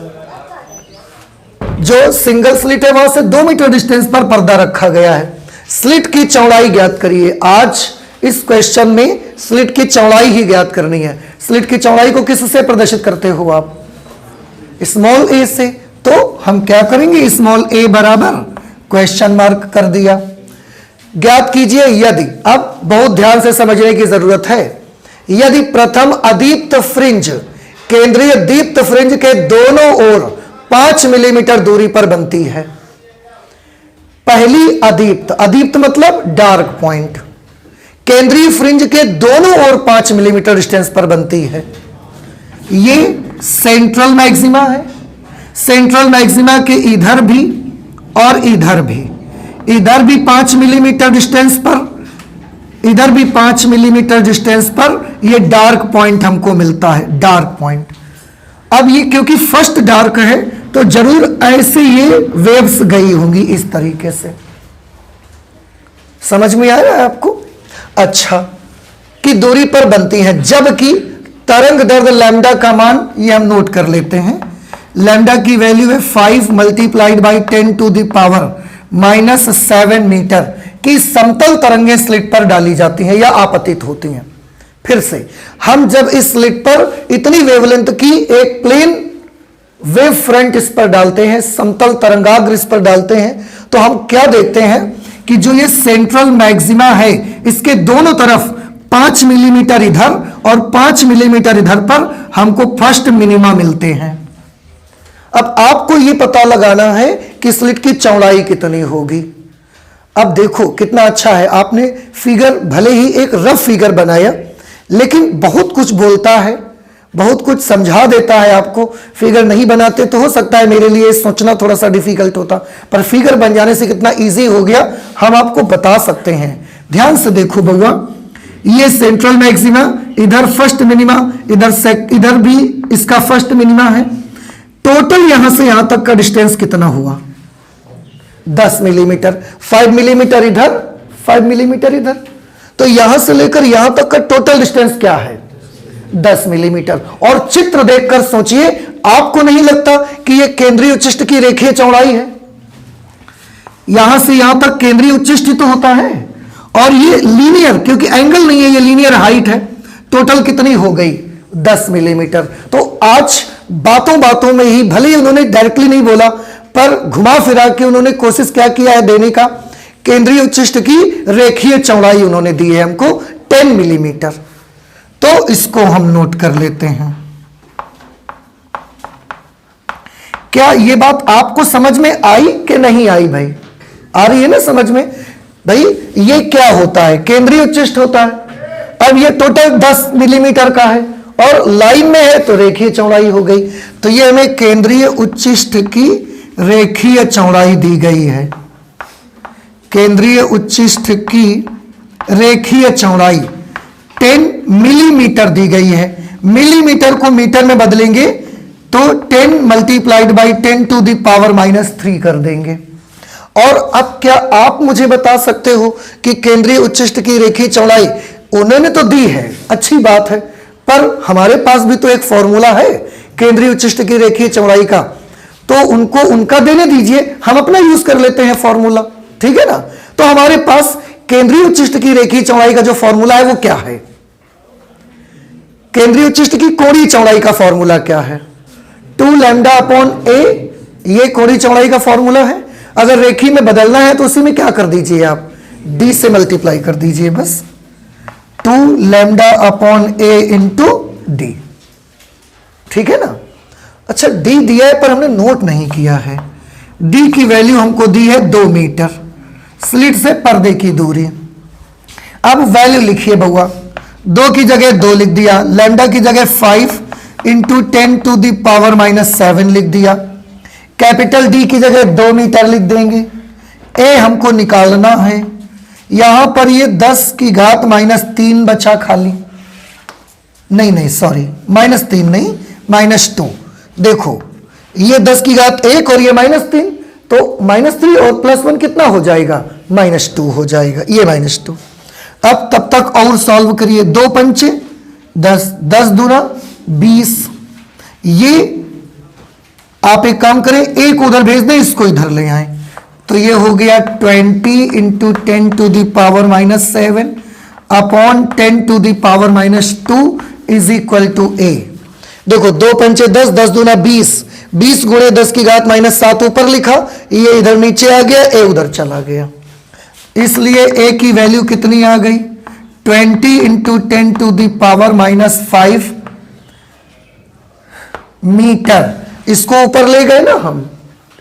जो सिंगल स्लिट है वहां से 2 मीटर डिस्टेंस पर पर्दा रखा गया है। स्लिट की चौड़ाई ज्ञात करिए। आज इस क्वेश्चन में स्लिट की चौड़ाई ही ज्ञात करनी है। स्लिट की चौड़ाई को किससे प्रदर्शित करते हो आप? स्मॉल a से। तो हम क्या करेंगे, स्मॉल a बराबर क्वेश्चन मार्क कर दिया। ज्ञात कीजिए यदि, अब बहुत ध्यान से समझने की जरूरत है, यदि प्रथम अदीप्त फ्रिंज केंद्रीय दीप्त फ्रिंज के दोनों ओर 5 मिलीमीटर दूरी पर बनती है। पहली अदीप्त, अदीप्त मतलब डार्क पॉइंट, केंद्रीय फ्रिंज के दोनों ओर 5 मिलीमीटर डिस्टेंस पर बनती है। ये सेंट्रल मैक्सिमा है। सेंट्रल मैक्सिमा के इधर भी और इधर भी, इधर भी 5 मिलीमीटर डिस्टेंस पर, इधर भी 5 मिलीमीटर डिस्टेंस पर ये डार्क पॉइंट हमको मिलता है, डार्क पॉइंट। अब ये क्योंकि फर्स्ट डार्क है तो जरूर ऐसे ये वेव्स गई होंगी इस तरीके से। समझ में आ रहा है आपको? अच्छा, की दूरी पर बनती हैं, जबकि तरंग दैर्घ्य लैम्डा का मान ये हम नोट कर लेते हैं। लैम्डा की वैल्यू है 5 × 10⁻⁻⁷ -7 मीटर की समतल तरंगें स्लिट पर डाली जाती हैं या आपतित होती हैं। फिर से, हम जब इस स्लिट पर इतनी वेवलेंथ की एक प्लेन वेव फ्रंट इस पर डालते हैं, समतल तरंगाग्र इस पर डालते हैं, तो हम क्या देखते हैं कि जो ये सेंट्रल मैक्सिमा है इसके दोनों तरफ 5 मिलीमीटर इधर और 5 मिलीमीटर इधर पर हमको फर्स्ट मिनिमा मिलते हैं। अब आपको यह पता लगाना है कि स्लिट की चौड़ाई कितनी होगी। अब देखो कितना अच्छा है, आपने फिगर भले ही एक रफ फिगर बनाया लेकिन बहुत कुछ बोलता है, बहुत कुछ समझा देता है आपको। फिगर नहीं बनाते तो हो सकता है मेरे लिए सोचना थोड़ा सा डिफिकल्ट होता, पर फिगर बन जाने से कितना इजी हो गया हम आपको बता सकते हैं। ध्यान से देखो बउआ, ये सेंट्रल मैक्सिमा, इधर फर्स्ट मिनिमा, इधर भी इसका फर्स्ट मिनिमा है। टोटल यहां से यहां तक का डिस्टेंस कितना हुआ? 10 मिलीमीटर। 5 मिलीमीटर इधर, 5 मिलीमीटर इधर, तो यहां से लेकर यहां तक का टोटल डिस्टेंस क्या है? 10 मिलीमीटर। और चित्र देखकर सोचिए, आपको नहीं लगता कि यह केंद्रीय उच्चिष्ट की रेखीय चौड़ाई है? यहां से यहां तक केंद्रीय उच्चिष्ट ही तो होता है, और ये लीनियर, क्योंकि एंगल नहीं है, ये लीनियर हाइट है। टोटल कितनी हो गई? 10 मिलीमीटर। तो आज बातों बातों में ही, भले ही उन्होंने डायरेक्टली नहीं बोला, पर घुमा फिरा के उन्होंने कोशिश क्या किया है देने का, केंद्रीय उच्चिष्ट की रेखीय चौड़ाई उन्होंने दी है हमको 10 मिलीमीटर। तो इसको हम नोट कर लेते हैं। क्या ये बात आपको समझ में आई कि नहीं आई? भाई आ रही है ना समझ में? भाई ये क्या होता है? केंद्रीय उच्चिष्ट होता है। अब ये टोटल 10 मिलीमीटर का है और लाइन में है तो रेखीय चौड़ाई हो गई। तो ये हमें केंद्रीय उच्चिष्ट की रेखीय चौड़ाई दी गई है। केंद्रीय उच्चिष्ट की रेखीय चौड़ाई 10 मिलीमीटर दी गई है। मिलीमीटर को मीटर में बदलेंगे तो 10 multiplied by 10 to the power -3 कर देंगे। और अब क्या आप मुझे बता सकते हो कि केंद्रीय उच्चिष्ट की रेखीय चौड़ाई उन्होंने तो दी है, अच्छी बात है, पर हमारे पास भी तो एक फॉर्मूला है केंद्रीय उच्चिष्ट की रेखीय चौड़ाई का, तो उनको उनका देने दीजिए, हम अपना यूज कर लेते हैं फॉर्मूला, ठीक है ना? तो हमारे पास केंद्रीय उच्चिष्ट की रेखीय चौड़ाई का जो फॉर्मूला है वो क्या है? केंद्रीय उच्चिष्ट की कोणीय चौड़ाई का फॉर्मूला क्या है? 2 लैम्डा अपॉन a, ये कोणीय चौड़ाई का फॉर्मूला है। अगर रेखी में बदलना है तो उसी में क्या कर दीजिए आप? d से मल्टीप्लाई कर दीजिए बस। 2 lambda upon a into D, ठीक है ना? अच्छा d दिया है पर हमने नोट नहीं किया है। d की वैल्यू हमको दी है 2 मीटर, स्लिट से पर्दे की दूरी। अब वैल्यू लिखिए बउआ, 2 की जगह 2 लिख दिया, लैम्डा की जगह 5 इंटू 10 टू द पावर -7 लिख दिया, कैपिटल D की जगह 2 मीटर लिख देंगे। A हमको निकालना है, यहां पर ये 10 की घात -3 बचा खाली, नहीं सॉरी, -3 नहीं, -2। देखो ये 10 की घात 1 और ये -3, तो -3 और +1 कितना हो जाएगा? -2 हो जाएगा, ये -2। अब तब तक और सॉल्व करिए। 2 पंचे 10, 10 दूना 20। ये आप एक काम करें, एक उधर भेज दें, इसको इधर ले आए, तो ये हो गया 20 into 10 to the power -7 upon 10 to the power -2 is equal to A। देखो 2 पंचे 10, 10 दूना 20, 20 गुणे 10 की घात -7 ऊपर लिखा, ये इधर नीचे आ गया, A उधर चला गया, इसलिए A की वैल्यू कितनी आ गई? 20 into 10 to the power -5 metre. इसको ऊपर ले गए ना हम,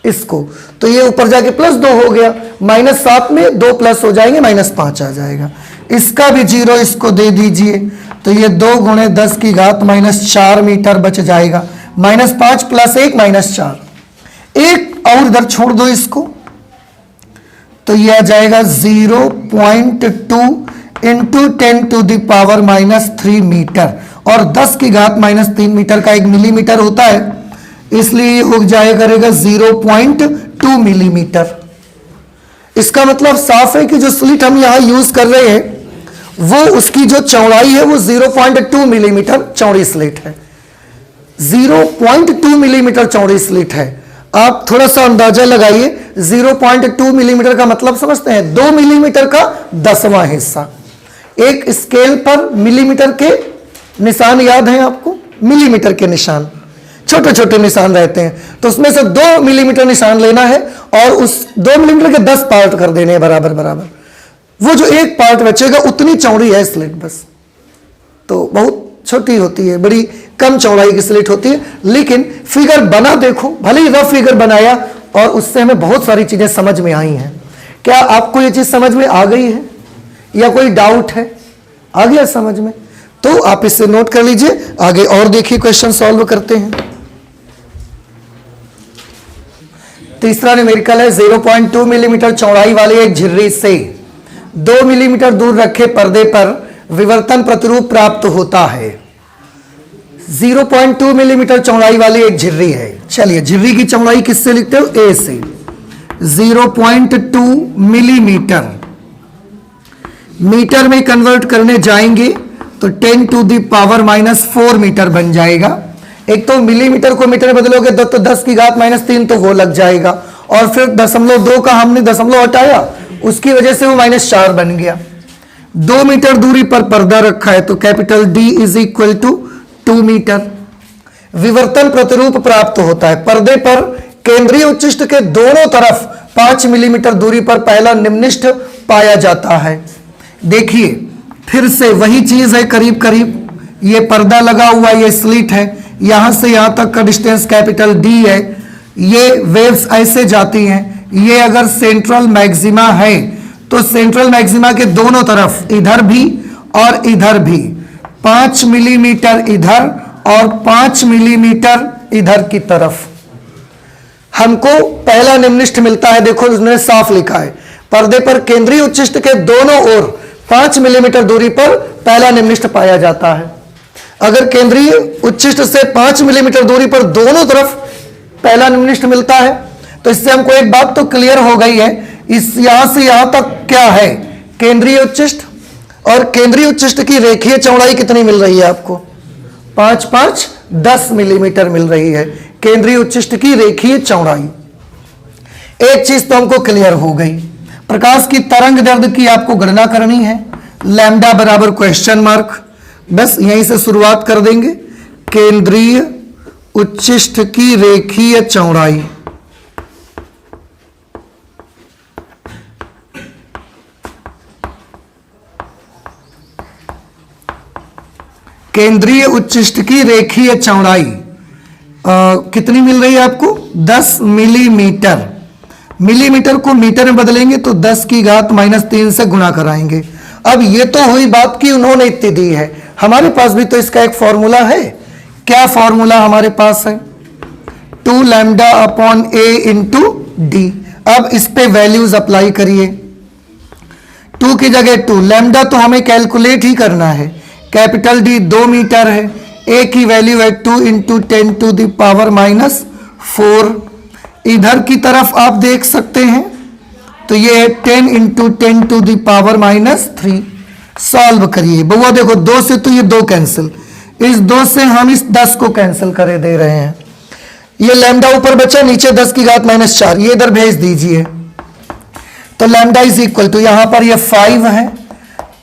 इसको, तो ये ऊपर जाके +2 हो गया, -7 में 2 प्लस हो जाएंगे, -5 आ जाएगा। इसका भी 0 इसको दे दीजिए, तो ये 2 गुणे 10 की घात -4 मीटर बच जाएगा। -5 + 1 -4, एक और इधर छोड़ दो इसको, तो ये आ जाएगा 0.2 into 10 to the power -3 metre, और 10 की घात -3 मीटर का 1 मिलीमीटर होता है, इसलिए हो जाए करेगा 0.2 मिलीमीटर। इसका मतलब साफ है कि जो स्लिट हम यहां यूज कर रहे हैं वो उसकी जो चौड़ाई है वो 0.2 मिलीमीटर चौड़ी स्लिट है। 0.2 मिलीमीटर चौड़ी स्लिट है। आप थोड़ा सा अंदाजा लगाइए, 0.2 मिलीमीटर का मतलब समझते हैं? 2 मिलीमीटर का 10वां हिस्सा। एक स्केल पर मिलीमीटर के निशान याद हैं आपको? मिलीमीटर के निशान, छोटे छोटे निशान रहते हैं, तो उसमें से 2 मिलीमीटर निशान लेना है और उस 2 मिलीमीटर के 10 पार्ट कर देने हैं बराबर बराबर। वो जो एक पार्ट बचेगा उतनी चौड़ी है स्लिट बस, तो बहुत छोटी होती है, बड़ी कम चौड़ाई की स्लिट होती है। लेकिन फिगर बना देखो, भले ही रफ फिगर बनाया और उससे हमें बहुत सारी चीजें समझ में आई हैं। क्या आपको ये चीज समझ में आ गई है या कोई डाउट है? आ गया समझ में? तो आप इसे नोट कर लीजिए। आगे और देखिए क्वेश्चन सॉल्व करते हैं। तीसरा न्यूमेरिकल है 0.2 मिलीमीटर चौड़ाई वाली एक झिर्री से 2 मिलीमीटर दूर रखे पर्दे पर विवर्तन प्रतिरूप प्राप्त होता है। 0.2 मिलीमीटर चौड़ाई वाली एक झिर्री है। चलिए झिर्री की चौड़ाई किससे लिखते हो? ए से। 0.2 मिलीमीटर मीटर में कन्वर्ट करने जाएंगे तो 10 टू द पावर -4 मीटर बन जाएगा। एक तो मिलीमीटर को मीटर में बदलोगे तो 10 की घात -3 तो वो लग जाएगा, और फिर 0.2 का हमने दशमलव हटाया, उसकी वजह से वो -4 बन गया। 2 मीटर दूरी पर पर्दा रखा है तो capital D is equal to 2 metre. विवर्तन प्रतिरूप प्राप्त होता है। पर्दे पर केंद्रीय उच्चिष्ट के दोनों तरफ 5 मिलीमीटर दूरी पर पहला निम्निष्ठ पाया जाता है। देखिए फिर से वही चीज है, करीब करीब ये पर्दा लगा हुआ, ये स्लिट है, यहां से यहां तक का डिस्टेंस कैपिटल D है। ये वेव्स ऐसे जाती हैं। ये अगर सेंट्रल मैक्सिमा है तो सेंट्रल मैक्सिमा के दोनों तरफ इधर भी और इधर भी 5 मिलीमीटर इधर और 5 मिलीमीटर इधर की तरफ हमको पहला निम्निष्ठ मिलता है। देखो उसने साफ लिखा है, पर्दे पर केंद्रीय उच्चिष्ट के दोनों ओर 5 मिलीमीटर दूरी पर पहला निम्निष्ठ पाया जाता है। अगर केंद्रीय उच्चिष्ट से 5 मिलीमीटर दूरी पर दोनों तरफ पहला निम्निष्ठ मिलता है तो इससे हमको एक बात तो क्लियर हो गई है, इस यहां से यहां तक क्या है केंद्रीय उच्चिष्ट, और केंद्रीय उच्चिष्ट की रेखीय चौड़ाई कितनी मिल रही है आपको? 5 5 10 मिलीमीटर मिल रही है केंद्रीय उच्चिष्ट की रेखीय चौड़ाई। एक चीज तो हमको क्लियर हो गई, प्रकाश की तरंग दैर्ध्य की आपको गणना करनी है। लैम्डा बराबर क्वेश्चन मार्क, बस यहीं से शुरुआत कर देंगे। केंद्रीय उच्चिष्ट की रेखीय चौड़ाई, केंद्रीय उच्चिष्ट की रेखीय चौड़ाई कितनी मिल रही है आपको? 10 मिलीमीटर। मिलीमीटर को मीटर में बदलेंगे तो 10 की घात -3 से गुणा कराएंगे। अब ये तो हुई बात कि उन्होंने इतनी दी है, हमारे पास भी तो इसका एक फॉर्मूला है। क्या फॉर्मूला हमारे पास है? 2 lambda upon a into D. अब इस पे वैल्यूज अप्लाई करिए। 2 की जगह 2, लैम्डा तो हमें कैलकुलेट ही करना है। कैपिटल D 2 मीटर है, a की वैल्यू है 2 इंटू 10 टू द पावर -4। इधर की तरफ आप देख सकते हैं तो ये है 10 into 10 to the power -3। Solve करिए बउआ, देखो 2 से तो ये 2 कैंसिल, इस 2 से हम इस 10 को कैंसिल करे दे रहे हैं। ये लैम्डा ऊपर बचा, नीचे 10 की घात -4, ये इधर भेज दीजिए। तो लैम्डा इज इक्वल टू, यहां पर ये 5 है,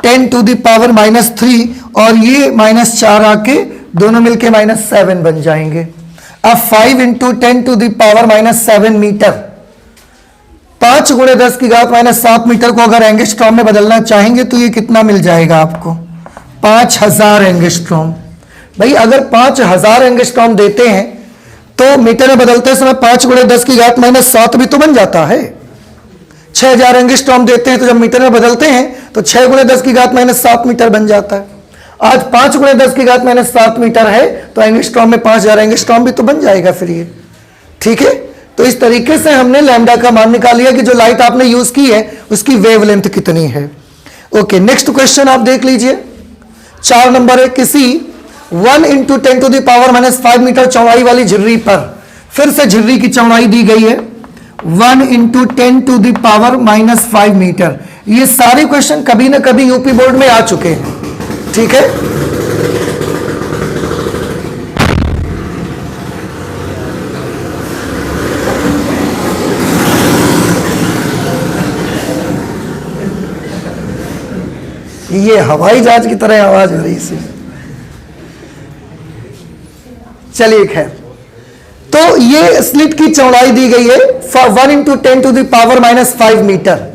10 टू द पावर -3 और ये -4 आके दोनों मिलके -7 बन जाएंगे। अब 5 into 10 to the power -7 metre, 5 गुणे 10 की घात -7 मीटर को अगर एंगस्ट्रॉम में बदलना चाहेंगे तो ये कितना मिल जाएगा आपको? 5000 एंगस्ट्रॉम। भाई अगर 5000 एंगस्ट्रॉम देते हैं तो मीटर में बदलते समय 5 गुणे 10 की घात -7 भी तो बन जाता है। 6000 एंगस्ट्रॉम देते हैं तो जब मीटर में बदलते हैं तो 6 गुणे 10 की घात -7 मीटर बन जाता है। आज 5 गुणे 10 की घात -7 मीटर है तो एंगस्ट्रॉम में 5000 एंगस्ट्रॉम भी तो बन जाएगा फिर ये। ठीक है, तो इस तरीके से हमने लैम्डा का मान निकाल लिया कि जो लाइट आपने यूज की है उसकी वेवलेंथ कितनी है। ओके, नेक्स्ट क्वेश्चन आप देख लीजिए। 4 नंबर है, किसी 1 into 10 to the power -5 metre चौड़ाई वाली झिर्री पर, फिर से झिर्री की चौड़ाई दी गई है 1 into 10 to the power -5 metre. ये सारे क्वेश्चन कभी ना कभी यूपी बोर्ड में आ चुके हैं। ठीक है, ये हवाई जहाज की तरह आवाज आ रही है। चलिए खैर, तो ये स्लिट की चौड़ाई दी गई है 1 into 10 to the power -5 metre.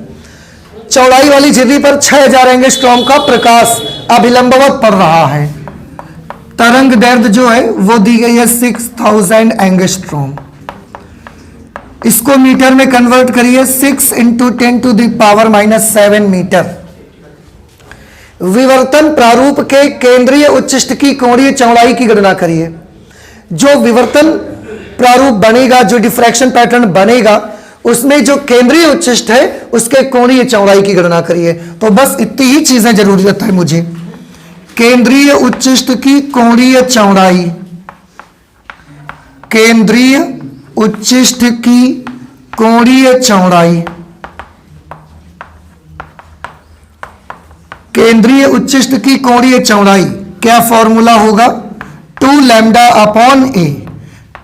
चौड़ाई वाली झिर्री पर 6000 एंगस्ट्रॉम का प्रकाश अभिलंबवत पड़ रहा है। तरंग दैर्ध्य जो है वो दी गई है 6000 एंगस्ट्रॉम। इसको मीटर में कन्वर्ट करिए, 6 into 10 to the power -7 metre. विवर्तन प्रारूप के केंद्रीय उच्चिष्ट की कोणीय चौड़ाई की गणना करिए। जो विवर्तन प्रारूप बनेगा, जो डिफ्रैक्शन पैटर्न बनेगा, उसमें जो केंद्रीय उच्चिष्ट है उसके कोणीय चौड़ाई की गणना करिए। तो बस इतनी ही चीजें जरूरत है मुझे। केंद्रीय उच्चिष्ट की कोणीय चौड़ाई, केंद्रीय उच्चिष्ट की कोणीय चौड़ाई, केंद्रीय उच्चिष्ट की कोणीय चौड़ाई क्या फॉर्मूला होगा? 2 लैम्डा अपॉन ए।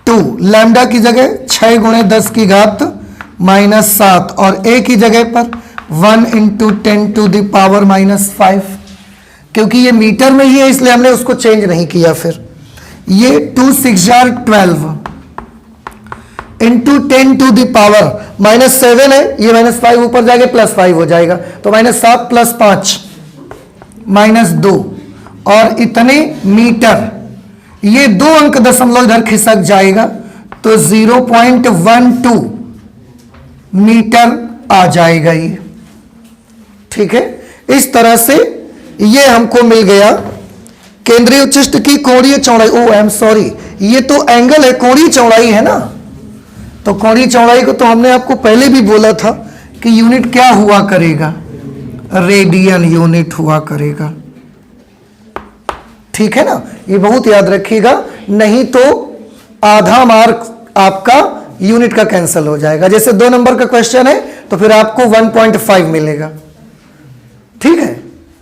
2 लैम्डा की जगह 6 गुणे 10 की घात -7 और ए की जगह पर 1 × 10 to the power -5, क्योंकि ये मीटर में ही है इसलिए हमने उसको चेंज नहीं किया। फिर ये 2 6 12 × 10 to the power -7 है, ये -5 ऊपर जाके +5 हो जाएगा, तो -7 + 5 -2 और इतने मीटर। ये 2 अंक दशमलव इधर खिसक जाएगा तो 0.12 मीटर आ जाएगा ये। ठीक है, इस तरह से ये हमको मिल गया केंद्रीय उच्चिष्ट की कोणीय चौड़ाई। ओ आई एम सॉरी, ये तो एंगल है, कोणीय चौड़ाई है ना। तो कोणीय चौड़ाई को तो हमने आपको पहले भी बोला था कि यूनिट क्या हुआ करेगा, रेडियन यूनिट हुआ करेगा। ठीक है ना, ये बहुत याद रखिएगा, नहीं तो आधा मार्क आपका यूनिट का कैंसिल हो जाएगा। जैसे 2 नंबर का क्वेश्चन है तो फिर आपको 1.5 मिलेगा। ठीक है,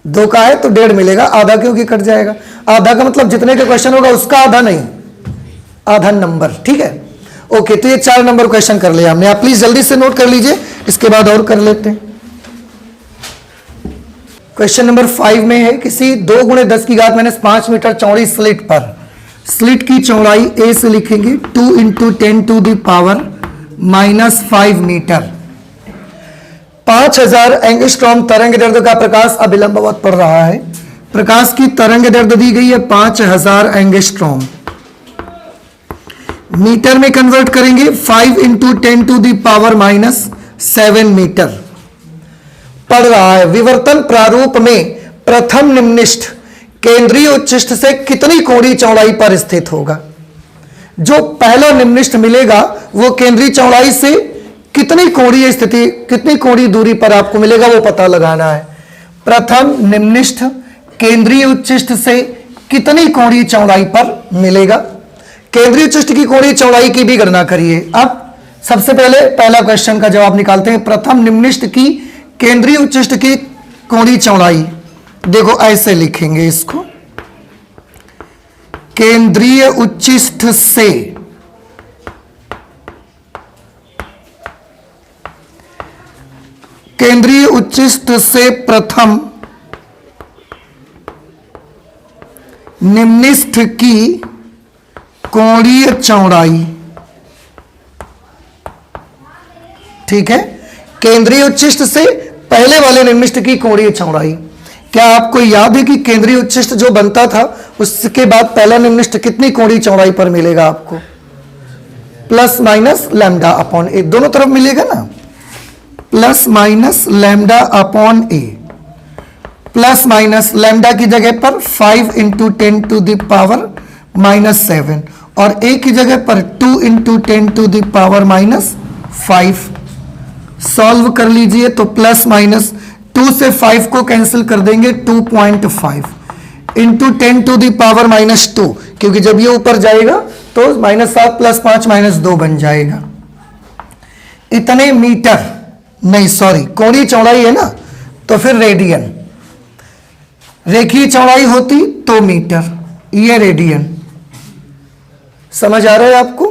2 का है तो 1.5 मिलेगा, आधा क्योंकि कट जाएगा। आधा का मतलब जितने का क्वेश्चन होगा उसका आधा नहीं, आधा नंबर। ठीक है, ओके। तो ये 4 नंबर क्वेश्चन कर लिया हमने। आप प्लीज जल्दी से नोट कर लीजिए, इसके बाद और कर लेते हैं। क्वेश्चन नंबर 5 में है, किसी 2 × 10 की घात -5 मीटर चौड़ी स्लिट पर स्लिट की चौड़ाई ए से लिखेंगे 2 × 10 to the power -5 metre. 5000 angstrom तरंग दैर्ध्य का प्रकाश अभिलंबवत पड़ रहा है। प्रकाश की तरंग दैर्ध्य दी गई है 5000 एंगस्ट्रॉम। मीटर में कन्वर्ट करेंगे 5 × 10 to the power -7 मीटर पड़ रहा है। विवर्तन प्रारूप में प्रथम निम्निष्ठ केंद्रीय उच्चिष्ट से कितनी कोणीय चौड़ाई पर स्थित होगा? जो पहला निम्निष्ठ मिलेगा वो केंद्रीय चौड़ाई से कितनी कोणीय स्थिति, कितनी कोणीय दूरी पर आपको मिलेगा वो पता लगाना है। प्रथम निम्निष्ठ केंद्रीय उच्चिष्ट से कितनी कोणीय चौड़ाई पर मिलेगा? केंद्रीय उच्चिष्ट की कोणीय चौड़ाई की भी गणना करिए। अब सबसे पहले पहला क्वेश्चन का जवाब निकालते हैं। प्रथम निम्निष्ठ की केंद्रीय उच्चिष्ट की कोणीय चौड़ाई, देखो ऐसे लिखेंगे इसको, केंद्रीय उच्चिष्ट से केंद्रीय उच्चिष्ट से प्रथम निम्निष्ठ की कोणीय चौड़ाई। ठीक है, केंद्रीय उच्चिष्ट से पहले वाले निम्निष्ठ की कोणीय चौड़ाई। क्या आपको याद है कि केंद्रीय उच्चिष्ट जो बनता था उसके बाद पहला निम्निष्ठ कितनी कोणीय चौड़ाई पर मिलेगा आपको? ± लैम्डा अपॉन ए, दोनों तरफ मिलेगा ना, ± लैम्डा अपॉन ए। ± लैम्डा की जगह पर 5 × 10 to the power -7 और ए की जगह पर 2 × 10 to the power -5। सॉल्व कर लीजिए तो ±2 से 5 को कैंसिल कर देंगे, 2.5 × 10 to the power -2, क्योंकि जब ये ऊपर जाएगा तो -7 + 5 -2 बन जाएगा। इतने मीटर, नहीं सॉरी, कोणीय चौड़ाई है ना, तो फिर रेडियन। रेखीय चौड़ाई होती तो मीटर, ये रेडियन। समझ आ रहा है आपको?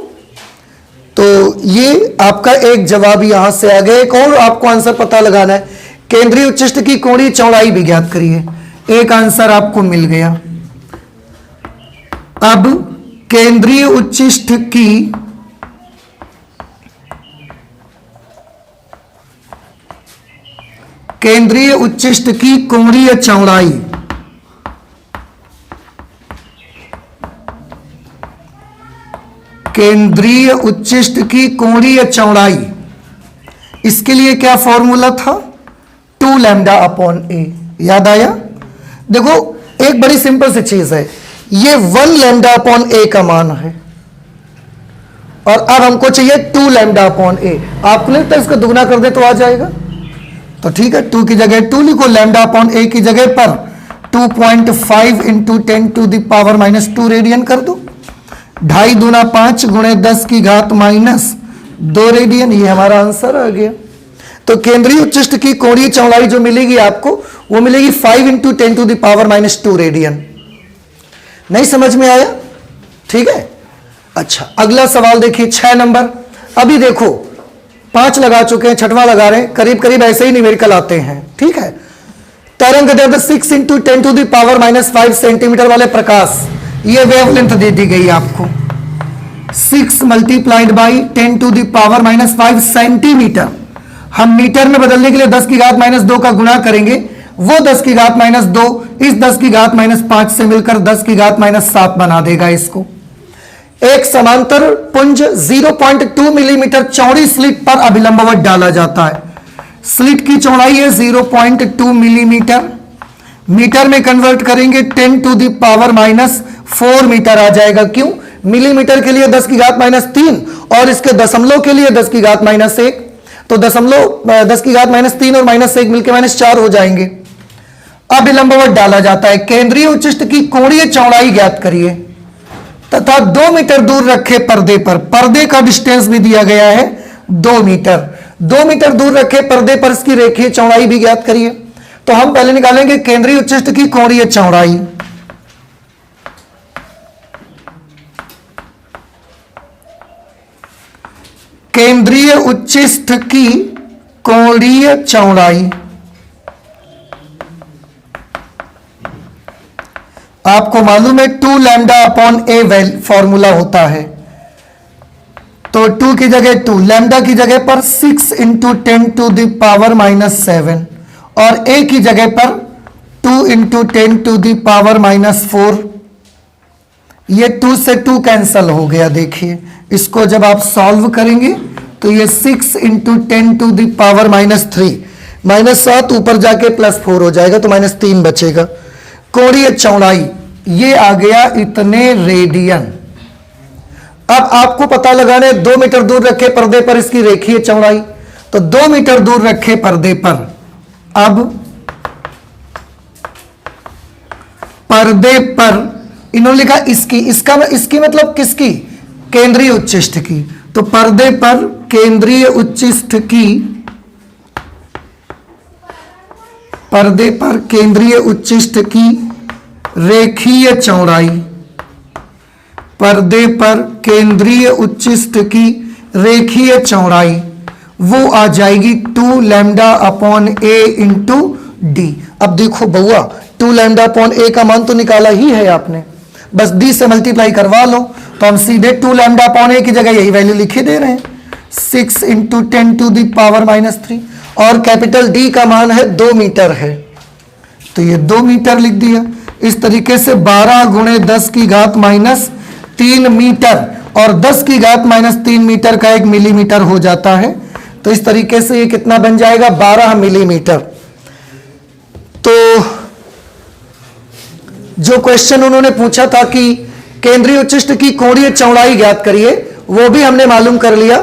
तो ये आपका एक जवाब यहां से आ गया। एक और आपको आंसर पता लगाना है, केंद्रीय उच्चिष्ट की कोणीय चौड़ाई भी ज्ञात करिए। एक आंसर आपको मिल गया। अब केंद्रीय उच्चिष्ट की केंद्रीय उच्चिष्ट की कोणीय चौड़ाई, केंद्रीय उच्चिष्ट की कोणीय चौड़ाई, इसके लिए क्या फॉर्मूला था? 2 लैम्डा अपॉन ए। याद आया? देखो एक बड़ी सिंपल सी चीज है, ये 1 लैम्डा अपॉन ए का मान है और अब हमको चाहिए 2 लैम्डा अपॉन ए। आपको लगता है इसको दुगना कर दे तो आ जाएगा? तो ठीक है, 2 की जगह 2 लिखो, लैम्डा अपॉन ए की जगह पर 2.5 into 10 to the power -2 radian कर दो। 2.5 दूना 5 गुणे 10 की घात -2 रेडियन, ये हमारा आंसर आ गया। तो केंद्रीय उच्चिष्ट की कोणीय चौड़ाई जो मिलेगी आपको, वो मिलेगी 5 into 10 to the power -2 radian. नहीं समझ में आया? ठीक है, अच्छा अगला सवाल देखिए 6 नंबर। अभी देखो 5 लगा चुके हैं, 6वां लगा रहे हैं, करीब करीब ऐसे ही न्यूमेरिकल आते हैं। ठीक है, तरंग दैर्घ्य 6 into 10 to the power -5 centimetre वाले प्रकाश, ये वेवलेंथ दे दी गई आपको 6 multiplied by 10 to the power -5 centimetre. हम मीटर में बदलने के लिए 10 की घात -2 का गुणा करेंगे, वो 10 की घात -2 इस 10 की घात -5 से मिलकर 10 की घात -7 बना देगा इसको। एक समांतर पुंज 0.2 मिलीमीटर चौड़ी स्लिट पर अभिलंबवत डाला जाता है। स्लिट की चौड़ाई है 0.2 मिलीमीटर, मीटर में कन्वर्ट करेंगे 10 टू द पावर -4 मीटर आ जाएगा। क्यों? मिलीमीटर के लिए 10 की घात -3 और इसके दशमलव के लिए 10 की घात -1, तो दशमलव 10 की घात -3 और -1 मिलकर -4 हो जाएंगे। अभिलंबवत डाला जाता है। केंद्रीय उच्चिष्ट की कोणीय चौड़ाई ज्ञात करिए तथा 2 मीटर दूर रखे पर्दे पर, पर्दे का डिस्टेंस भी दिया गया है 2 मीटर, 2 मीटर दूर रखे पर्दे पर इसकी रेखीय चौड़ाई भी ज्ञात करिए। तो हम पहले निकालेंगे केंद्रीय उच्चिष्ट की कोणीय चौड़ाई। केंद्रीय उच्चिष्ट की कोणीय चौड़ाई आपको मालूम है 2 लैम्डा अपॉन ए फॉर्मूला होता है। तो 2 की जगह 2, लैम्डा की जगह पर 6 इंटू 10 टू द पावर -7 और ए की जगह पर 2 इंटू 10 टू द पावर -4। ये 2 से 2 कैंसल हो गया। देखिए इसको जब आप सॉल्व करेंगे तो ये 6 इंटू 10 टू द पावर -3, -7 ऊपर जाके +4 हो जाएगा तो -3 बचेगा। कोणीय चौड़ाई ये आ गया इतने रेडियन। अब आपको पता लगाना है 2 मीटर दूर रखे पर्दे पर इसकी रेखीय चौड़ाई। तो 2 मीटर दूर रखे पर्दे पर, अब पर्दे पर इन्होंने लिखा इसकी, इसकी मतलब किसकी? केंद्रीय उच्चिष्ट की। तो पर्दे पर केंद्रीय उच्चिष्ट की, पर्दे पर केंद्रीय उच्चिष्ट की रेखीय चौड़ाई, पर्दे पर केंद्रीय उच्चिष्ट की रेखीय चौड़ाई वो आ जाएगी 2 लैम्डा अपॉन ए इंटू डी। अब देखो बउआ 2 लैम्डा अपॉन ए का मान तो निकाला ही है आपने, बस डी से मल्टीप्लाई करवा लो तो हम सीधे 2 लैम्डा अपॉन ए की जगह यही वैल्यू लिखे दे रहे हैं 6 इंटू 10 टू द पावर -3 और कैपिटल डी का मान है 2 मीटर है तो ये 2 मीटर लिख दिया। इस तरीके से 12 गुणे 10 की घात -3 मीटर और 10 की घात -3 मीटर का 1 मिलीमीटर हो जाता है। तो इस तरीके से ये कितना बन जाएगा? 12 मिलीमीटर। तो जो क्वेश्चन उन्होंने पूछा था कि केंद्रीय उच्चिष्ट की कोणीय चौड़ाई ज्ञात करिए, वो भी हमने मालूम कर लिया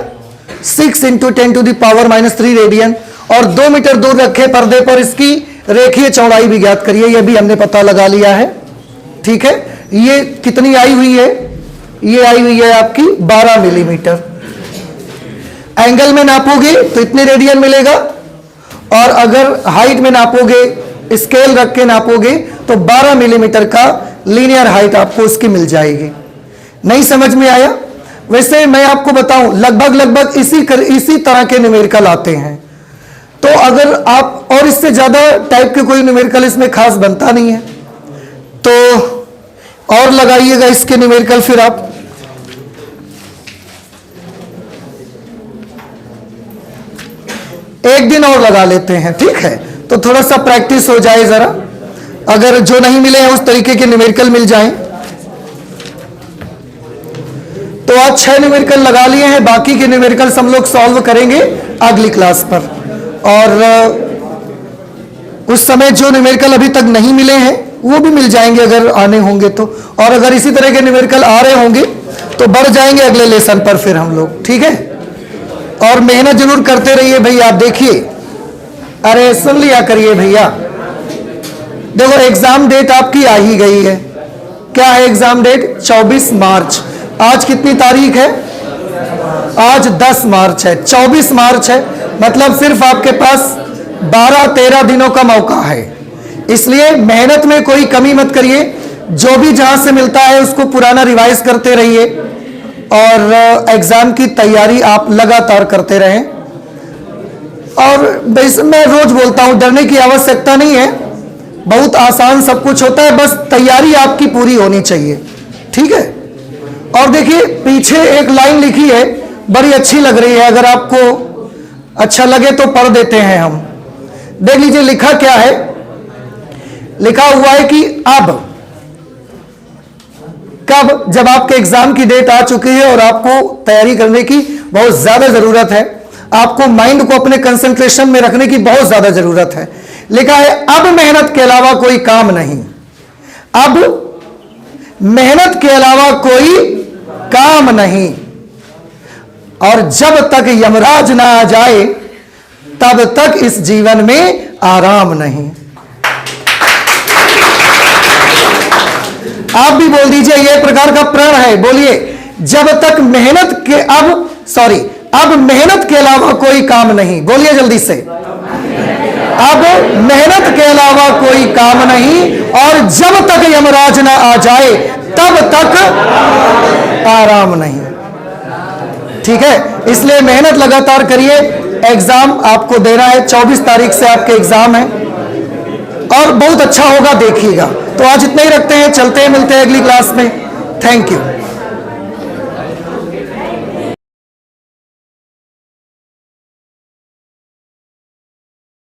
6 into 10 to the power -3 radian और 2 मीटर दूर रखे पर्दे पर इसकी रेखीय चौड़ाई भी ज्ञात करिए, यह भी हमने पता लगा लिया है। ठीक है, ये कितनी आई हुई है? ये आई हुई है आपकी 12 मिलीमीटर। एंगल में नापोगे तो इतने रेडियन मिलेगा और अगर हाइट में नापोगे, स्केल रख के नापोगे तो 12 मिलीमीटर का लीनियर हाइट आपको उसकी मिल जाएगी। नहीं समझ में आया? वैसे मैं आपको बताऊं लगभग इसी तरह के न्यूमेरिकल आते हैं। तो अगर आप और इससे ज्यादा टाइप के कोई न्यूमेरिकल इसमें खास बनता नहीं है तो और लगाइएगा इसके न्यूमेरिकल। फिर आप एक दिन और लगा लेते हैं, ठीक है, तो थोड़ा सा प्रैक्टिस हो जाए जरा। अगर जो नहीं मिले हैं उस तरीके के न्यूमेरिकल मिल जाएं तो आज 6 न्यूमेरिकल लगा लिए हैं, बाकी के न्यूमेरिकल्स हम लोग सॉल्व करेंगे अगली क्लास पर। और उस समय जो न्यूमेरिकल अभी तक नहीं मिले हैं वो भी मिल जाएंगे अगर आने होंगे तो। और अगर इसी तरह के न्यूमेरिकल आ रहे होंगे तो बढ़ जाएंगे अगले लेसन पर फिर हम लोग, ठीक है। और मेहनत जरूर करते रहिए भैया। आप देखिए, अरे सुन लिया करिए भैया। देखो एग्जाम डेट आपकी आ ही गई है। क्या है एग्जाम डेट? 24 मार्च। आज कितनी तारीख है? आज 10 मार्च है। 24 मार्च है, मतलब सिर्फ आपके पास 12-13 दिनों का मौका है। इसलिए मेहनत में कोई कमी मत करिए। जो भी जहां से मिलता है उसको पुराना रिवाइज करते रहिए और एग्जाम की तैयारी आप लगातार करते रहें। और मैं रोज बोलता हूं, डरने की आवश्यकता नहीं है, बहुत आसान सब कुछ होता है, बस तैयारी आपकी पूरी होनी चाहिए, ठीक है। और देखिए पीछे एक लाइन लिखी है, बड़ी अच्छी लग रही है, अगर आपको अच्छा लगे तो पढ़ देते हैं हम। देख लीजिए लिखा क्या है। लिखा हुआ है कि अब कब, जब आपके एग्जाम की डेट आ चुकी है और आपको तैयारी करने की बहुत ज्यादा जरूरत है, आपको माइंड को अपने कंसंट्रेशन में रखने की बहुत ज्यादा जरूरत है। लिखा है अब मेहनत के अलावा कोई काम नहीं। अब मेहनत के अलावा कोई काम नहीं, और जब तक यमराज ना आ जाए तब तक इस जीवन में आराम नहीं। आप भी बोल दीजिए, यह प्रकार का प्रण है। बोलिए, जब तक मेहनत के अब मेहनत के अलावा कोई काम नहीं। बोलिए जल्दी से, अब मेहनत के अलावा कोई काम नहीं, और जब तक यमराज ना आ जाए तब तक आराम नहीं, ठीक है। इसलिए मेहनत लगातार करिए। एग्जाम आपको देना है, 24 तारीख से आपके एग्जाम है और बहुत अच्छा होगा, देखिएगा। तो आज इतना ही रखते हैं, चलते हैं, मिलते हैं अगली क्लास में। Thank you.